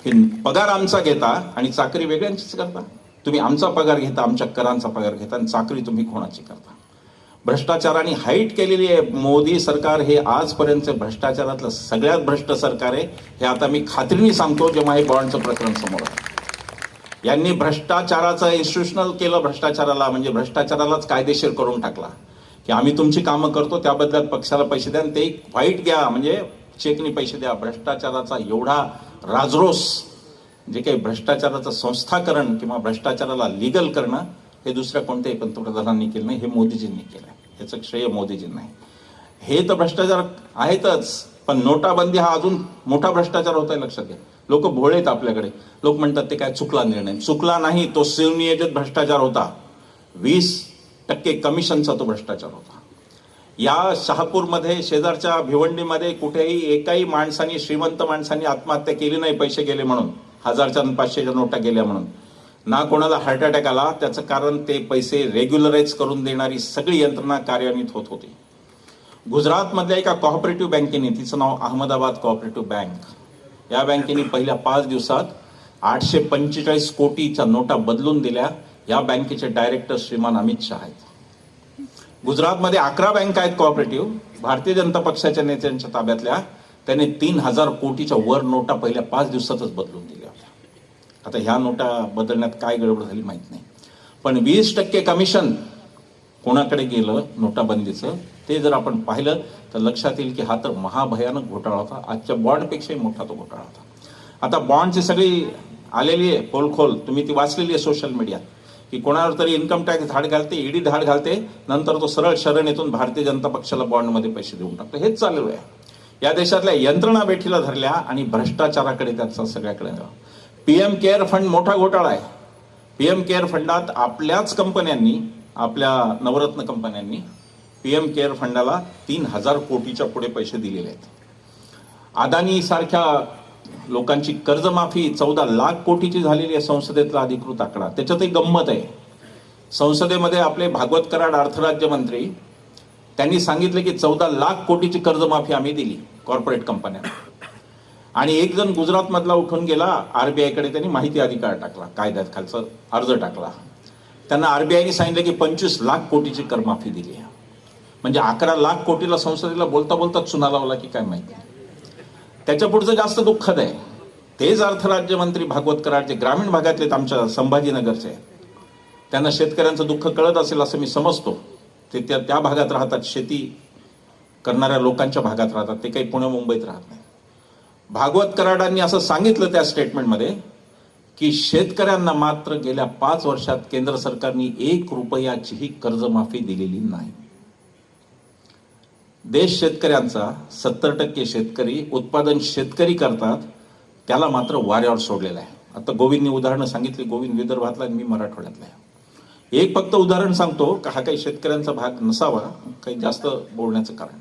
की पगार आमचा घेता आणि चाकरी वेगळ्यांचीच करता. तुम्ही आमचा पगार घेता, आमच्या करांचा पगार घेता आणि चाकरी तुम्ही कोणाची करता. भ्रष्टाचाराने हाईट केलेली आहे मोदी सरकार. हे आजपर्यंत भ्रष्टाचारातलं सगळ्यात भ्रष्ट सरकार आहे. हे आता मी खात्रीने सांगतो जेव्हा हे बॉन्डचं प्रकरण समोर आहे. यांनी भ्रष्टाचाराचं इन्स्टिट्यूशनल केलं, भ्रष्टाचाराला म्हणजे भ्रष्टाचारालाच कायदेशीर करून टाकला की आम्ही तुमची कामं करतो, त्या बदल्यात पक्षाला पैसे द्या आणि ते वाईट घ्या, म्हणजे चेकनी पैसे द्या. भ्रष्टाचाराचा एवढा राजरोस, जे काही भ्रष्टाचाराचं संस्थाकरण किंवा भ्रष्टाचाराला लिगल करणं, हे दुसऱ्या कोणत्याही पंतप्रधानांनी केलं नाही, हे मोदीजींनी केलं. याचं श्रेय मोदीजींना आहे. हे तर भ्रष्टाचार आहेतच, पण नोटाबंदी हा अजून मोठा भ्रष्टाचार होता आहे, लक्षात घ्या. लोक भोळेत आपल्याकडे. लोक म्हणतात ते काय चुकला निर्णय. चुकला नाही, तो सुनियोजित भ्रष्टाचार होता. 20% कमिशनचा तो भ्रष्टाचार होता. या शहापूरमध्ये, शेजारच्या भिवंडीमध्ये कुठेही एकाही माणसाने, श्रीमंत माणसाने आत्महत्या केली नाही पैसे गेले म्हणून, 1000च्या आणि 500च्या नोटा गेल्या म्हणून. ना कोणाला हार्ट अटॅक आला. त्याचं कारण ते पैसे रेग्युलराइज करून देणारी सगळी यंत्रणा कार्यान्वित होत होती. गुजरातमधल्या एका कोऑपरेटिव्ह बँकेने, तिचं नाव अहमदाबाद कोऑपरेटिव्ह बँक, या बँकेने पहिल्या 5 दिवसात 845 कोटीच्या नोटा बदलून दिल्या. या बँकेचे डायरेक्टर श्रीमान अमित शहा आहेत. गुजरातमध्ये 11 बँका आहेत कोऑपरेटिव्ह, भारतीय जनता पक्षाच्या नेत्यांच्या ताब्यातल्या. त्याने 3000 कोटीच्या वर नोटा पहिल्या 5 दिवसातच बदलून दिल्या होत्या. आता ह्या नोटा बदलण्यात काय गडबड झाली माहित नाही, पण 20% कमिशन कोणाकडे गेलं नोटाबंदीचं, ते जर आपण पाहिलं तर लक्षात येईल की हा तर महाभयानक घोटाळा होता. आजच्या बॉन्डपेक्षाही मोठा तो घोटाळा होता. आता बॉन्डची सगळी आलेली आहे पोलखोल, तुम्ही ती वाचलेली आहे सोशल मीडियात, की कोणावर तरी इन्कम टॅक्स धाड घालते, ईडी धाड घालते, नंतर तो सरळ शरण येथून भारतीय जनता पक्षाला बॉन्डमध्ये पैसे देऊन टाकतो. हेच चालू आहे. या देशातल्या यंत्रणा बेठीला धरल्या आणि भ्रष्टाचाराकडे त्याचा सगळ्याकडे. पीएम केअर फंड मोठा घोटाळा आहे. पीएम केअर फंडात आपल्याच कंपन्यांनी, आपल्या नवरत्न कंपन्यांनी पीएम केअर फंडाला 3000 कोटीच्या पुढे पैसे दिलेले आहेत. अदानी सारख्या लोकांची कर्जमाफी 14 लाख कोटीची झालेली आहे, संसदेतला अधिकृत आकडा. त्याच्यातही गंमत आहे. संसदेमध्ये आपले भागवत कराड अर्थराज्यमंत्री, त्यांनी सांगितले की 14 लाख कोटीची कर्जमाफी आम्ही दिली कॉर्पोरेट कंपन्यांना. आणि एक जण गुजरातमधला उठून गेला, आरबीआयकडे त्यांनी माहिती अधिकार टाकला, कायद्यात खालचा अर्ज टाकला. त्यांना आरबीआयने सांगितलं की 25 लाख कोटीची करमाफी दिली आहे. म्हणजे 11 लाख कोटीला संसदेला बोलता बोलता चुना लावला की काय माहिती. त्याच्या पुढचं जास्त दुःखद आहे. तेच अर्थ राज्यमंत्री भागवत कराड, जे ग्रामीण भागातले आमच्या संभाजीनगरचे आहेत, त्यांना शेतकऱ्यांचं दुःख कळत असेल असं मी समजतो. ते त्या भागात राहतात, शेती करणाऱ्या लोकांच्या भागात राहतात, ते काही पुणे मुंबईत राहत नाही. भागवत कराडांनी असं सांगितलं त्या स्टेटमेंटमध्ये की शेतकऱ्यांना मात्र गेल्या 5 वर्षात केंद्र सरकारने 1 रुपयाचीही कर्जमाफी दिलेली नाही. देश शेतकऱ्यांचा 70% शेतकरी उत्पादन शेतकरी करतात, त्याला मात्र वाऱ्यावर सोडलेला आहे. आता गोविंदनी उदाहरणं सांगितली, गोविंद विदर्भातला आणि मी मराठवाड्यातला आहे. एक फक्त उदाहरण सांगतो का हा काही शेतकऱ्यांचा भाग नसावा, काही जास्त बोलण्याचं कारण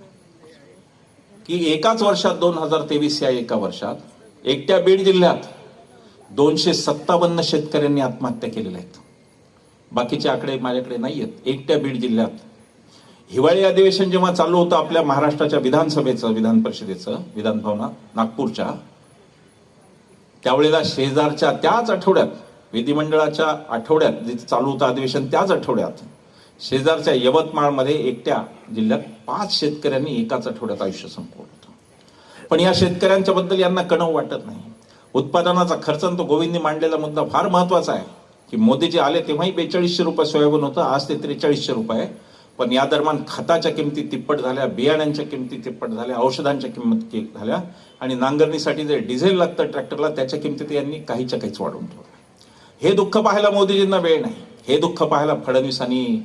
की एकाच वर्षात 2023 या एका वर्षात एकट्या बीड जिल्ह्यात 257 शेतकऱ्यांनी आत्महत्या केलेल्या आहेत. बाकीचे आकडे माझ्याकडे नाही आहेत. एकट्या बीड जिल्ह्यात हिवाळी अधिवेशन जेव्हा चालू होतं आपल्या महाराष्ट्राच्या विधानसभेचं, विधान परिषदेचं, विधान भवनात नागपूरच्या, त्यावेळेला शेजारच्या त्याच आठवड्यात, विधिमंडळाच्या आठवड्यात जे चालू होतं अधिवेशन, त्याच आठवड्यात शेजारच्या यवतमाळमध्ये एकट्या जिल्ह्यात 5 शेतकऱ्यांनी एकाच आठवड्यात आयुष्य संपवलं होतं. पण या शेतकऱ्यांच्या बद्दल यांना कणव वाटत नाही. उत्पादनाचा खर्च, तो गोविंदनी मांडलेला मुद्दा फार महत्वाचा आहे की मोदीजी आले तेव्हाही 4200 रुपये सोयाबीन होतं, आज ते 4300 रुपये. पण या दरम्यान खताच्या किमती तिप्पट झाल्या, बियाण्यांच्या किमती तिप्पट झाल्या, औषधांच्या किंमती झाल्या, आणि नांगरणीसाठी जे डिझेल लागतं ट्रॅक्टरला त्याच्या किमतीत यांनी काहीच्या काहीच वाढवून ठेवलं. हे दुःख पाहायला मोदीजींना वेळ नाही. हे दुःख पाहायला फडणवीसांनी,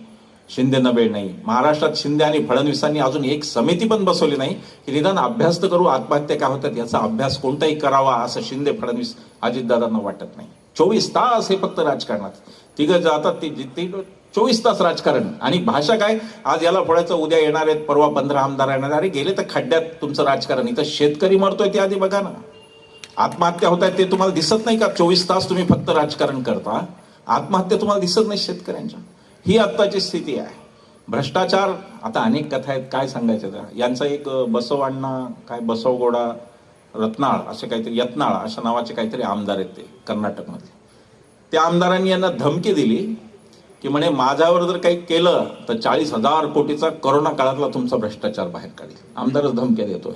शिंदेंना वेळ नाही. महाराष्ट्रात शिंदे आणि फडणवीसांनी अजून एक समिती पण बसवली नाही की निदान अभ्यास तर करू, आत्महत्या काय होतात याचा अभ्यास कोणताही करावा, असं शिंदे, फडणवीस, अजितदादांना वाटत नाही. 24 तास हे फक्त राजकारणात तिघं जातात, ते 24 तास राजकारण. आणि भाषा काय, आज याला फोडायचं, उद्या येणार आहेत, परवा 15 आमदार येणार. अरे गेले तर खड्ड्यात तुमचं राजकारण. इथं शेतकरी मरतोय ते आधी बघा ना, आत्महत्या होत आहेत ते तुम्हाला दिसत नाही का? 24 तास तुम्ही फक्त राजकारण करता, आत्महत्या तुम्हाला दिसत नाही शेतकऱ्यांच्या. ही आत्ताची स्थिती आहे. भ्रष्टाचार, आता अनेक कथा आहेत, काय सांगायचं त्या. यांचा एक बसवअण्णा, काय बसवगोडा रत्नाळ असे काहीतरी, यत्नाळ अशा नावाचे काहीतरी आमदार आहेत ते कर्नाटकमध्ये. त्या आमदारांनी यांना धमकी दिली की म्हणे माझ्यावर जर काही केलं तर 40,000 कोटीचा कोरोना काळातला तुमचा भ्रष्टाचार बाहेर काढेल. आमदारच धमक्या देतोय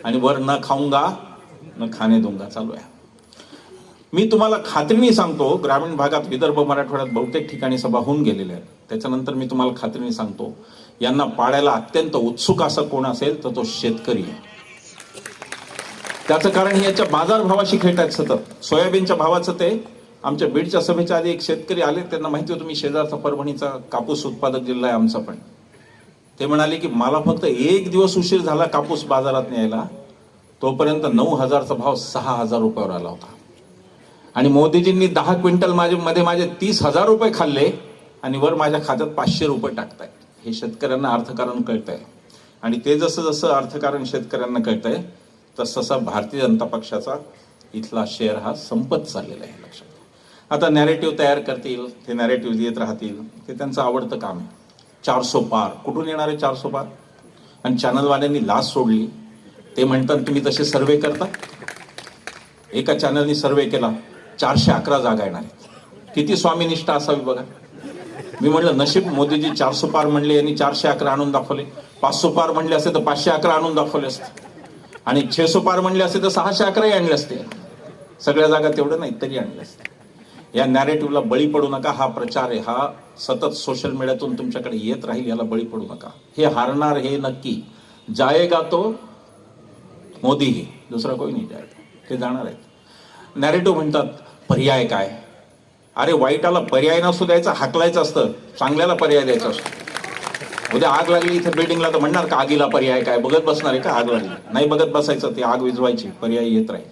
आणि वर न खाऊंगा न खाणे दूंगा चालू आहे. मी तुम्हाला खात्रीने सांगतो, ग्रामीण भागात, विदर्भ, मराठवाड्यात बहुतेक ठिकाणी सभा होऊन गेलेल्या आहेत. त्याच्यानंतर मी तुम्हाला खात्रीने सांगतो, यांना पाडायला अत्यंत उत्सुक असं कोण असेल तर तो शेतकरी आहे. त्याचं कारण याच्या बाजारभावाशी खेळतायत सतत. सोयाबीनच्या भावाचं ते आमच्या बीडच्या सभेच्या आधी एक शेतकरी आले, त्यांना माहिती होतं मी शेजारचा परभणीचा कापूस उत्पादक जिल्हा आहे आमचा पण. ते म्हणाले की मला फक्त 1 दिवस उशीर झाला कापूस बाजारात न्यायला, तोपर्यंत 9,000चा भाव 6,000 रुपयावर आला होता. आणि मोदीजींनी 10 क्विंटल माझे 30,000 रुपये खाल्ले आणि वर माझ्या खात्यात 500 रुपये टाकतायत. हे शेतकऱ्यांना अर्थकारण कळतंय. आणि ते जसं जसं अर्थकारण शेतकऱ्यांना कळतंय तसं तसा भारतीय जनता पक्षाचा इथला शेअर हा संपत चाललेला आहे. लक्षात. आता नॅरेटिव्ह तयार करतील, ते नॅरेटिव्ह देत राहतील, ते त्यांचं आवडतं काम आहे. 400 पार कुठून येणार आहे? 400 पार. आणि चॅनलवाल्यांनी लाच सोडली. ते म्हणतात तुम्ही तसे सर्वे करता. एका चॅनलनी सर्वे केला, 411 जागा येणार आहेत. किती स्वामीनिष्ठा असावी बघा. मी म्हटलं नशीब मोदीजी 400 पार म्हणले, यांनी 411 आणून दाखवले. 500 पार म्हणले असते तर 511 आणून दाखवले असते, आणि 600 पार म्हणले असते तर 611 आणले असते. सगळ्या जागा तेवढं नाही तरी आणले असते. या नॅरेटिव्हला बळी पडू नका. हा प्रचार आहे, हा सतत सोशल मीडियातून तुमच्याकडे येत राहील, याला बळी पडू नका. हे हारणार हे नक्की. जाएगा तो मोदी ही, दुसरा कोणी नाही जाएगा. ते जाणार आहेत. नॅरेटिव्ह म्हणतात पर्याय काय. अरे वाईटाला पर्याय नसू द्यायचा, हाकलायचं असतं, चांगल्याला पर्याय द्यायचा असतो. उद्या आग लागली इथे बिल्डिंगला तर म्हणणार का आगीला पर्याय काय? बघत बसणार आहे का आग लागली? नाही बघत बसायचं, ती आग विझवायची, पर्याय येत राहील.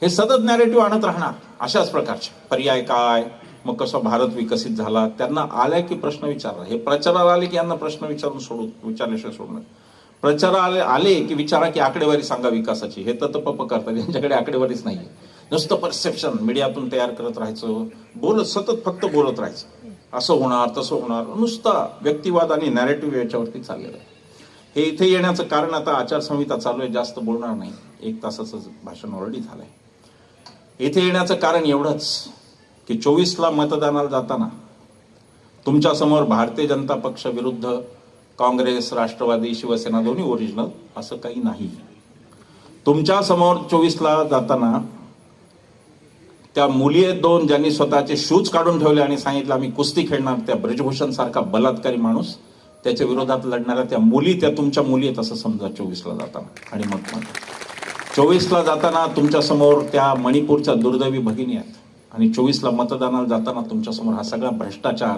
हे सतत नॅरेटिव्ह आणत राहणार अशाच प्रकारचे. पर्याय काय, मग कसा भारत विकसित झाला. त्यांना आल्या की प्रश्न विचारला. हे प्रचाराला आले की यांना प्रश्न विचारल्याशिवाय सोडणार. प्रचाराला आले की विचारा की आकडेवारी सांगा विकासाची. हे तर पप्प करतात, यांच्याकडे आकडेवारीच नाही. नुसतं परसेप्शन मीडियातून तयार करत राहायचं, बोलत सतत फक्त बोलत राहायचं. असं होणार तसं होणार, नुसता व्यक्तिवाद आणि नॅरेटिव्ह याच्यावरती चाललेलं आहे. हे इथे येण्याचं कारण, आता आचारसंहिता चालू आहे, जास्त बोलणार नाही, 1 तासाचं भाषण ऑलरेडी झालंय. इथे येण्याचं कारण एवढंच की 24ला मतदानाला जाताना तुमच्यासमोर भारतीय जनता पक्ष विरुद्ध काँग्रेस, राष्ट्रवादी, शिवसेना दोन्ही ओरिजिनल असं काही नाही. तुमच्यासमोर 24ला जाताना त्या मुली आहेत 2 ज्यांनी स्वतःचे शूज काढून ठेवले आणि सांगितलं आम्ही कुस्ती खेळणार. त्या ब्रजभूषण सारखा बलात्कारी माणूस, त्याच्या विरोधात लढणाऱ्या त्या मुली, त्या तुमच्या मुली आहेत असं समजा 24ला जाताना. आणि मग 24ला जाताना तुमच्यासमोर त्या मणिपूरच्या दुर्दैवी भगिनी आहेत. आणि 24ला मतदानाला जाताना तुमच्यासमोर हा सगळा भ्रष्टाचार,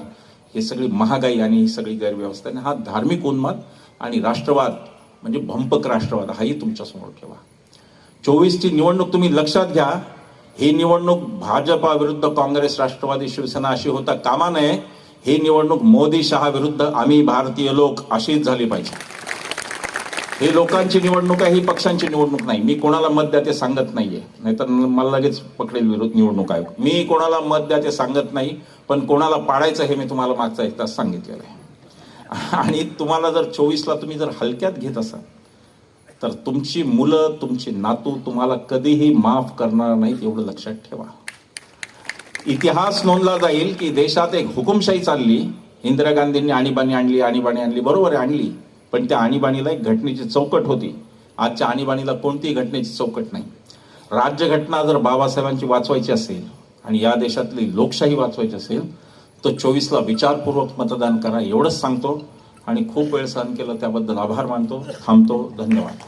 ही सगळी महागाई आणि ही सगळी गैरव्यवस्था आणि हा धार्मिक उन्माद आणि राष्ट्रवाद म्हणजे भंपक राष्ट्रवाद हाही तुमच्यासमोर ठेवा. 24ची निवडणूक तुम्ही लक्षात घ्या. ही निवडणूक भाजपा विरुद्ध काँग्रेस, राष्ट्रवादी, शिवसेना अशी होता कामा नये. ही निवडणूक मोदी शहा विरुद्ध आम्ही भारतीय लोक अशीच झाली पाहिजे. ही लोकांची निवडणूक आहे, ही पक्षांची निवडणूक नाही. मी कोणाला मत द्या ते सांगत नाहीये, नाहीतर मला लगेच पकडेल विरोध निवडणूक आयोग. मी कोणाला मत द्या ते सांगत नाही, पण कोणाला पाडायचं हे मी तुम्हाला मागचा 1 तास सांगितलेलं आहे. आणि तुम्हाला जर 24ला तुम्ही जर हलक्यात घेत असाल तर तुमची मुलं, तुमची नातू तुम्हाला कधीही माफ करणार नाहीत, एवढं लक्षात ठेवा. इतिहास नोंदला जाईल की देशात एक हुकुमशाही चालली. इंदिरा गांधींनी आणीबाणी आणली, बरोबर आहे आणली, पण त्या आणीबाणीला एक घटनेची चौकट होती. आजच्या आणीबाणीला कोणतीही घटनेची चौकट नाही. राज्यघटना जर बाबासाहेबांची वाचवायची असेल आणि या देशातली लोकशाही वाचवायची असेल तर 24ला विचारपूर्वक मतदान करा, एवढंच सांगतो. आणि खूप वेळ सहन केलं त्याबद्दल आभार मानतो. थांबतो. धन्यवाद.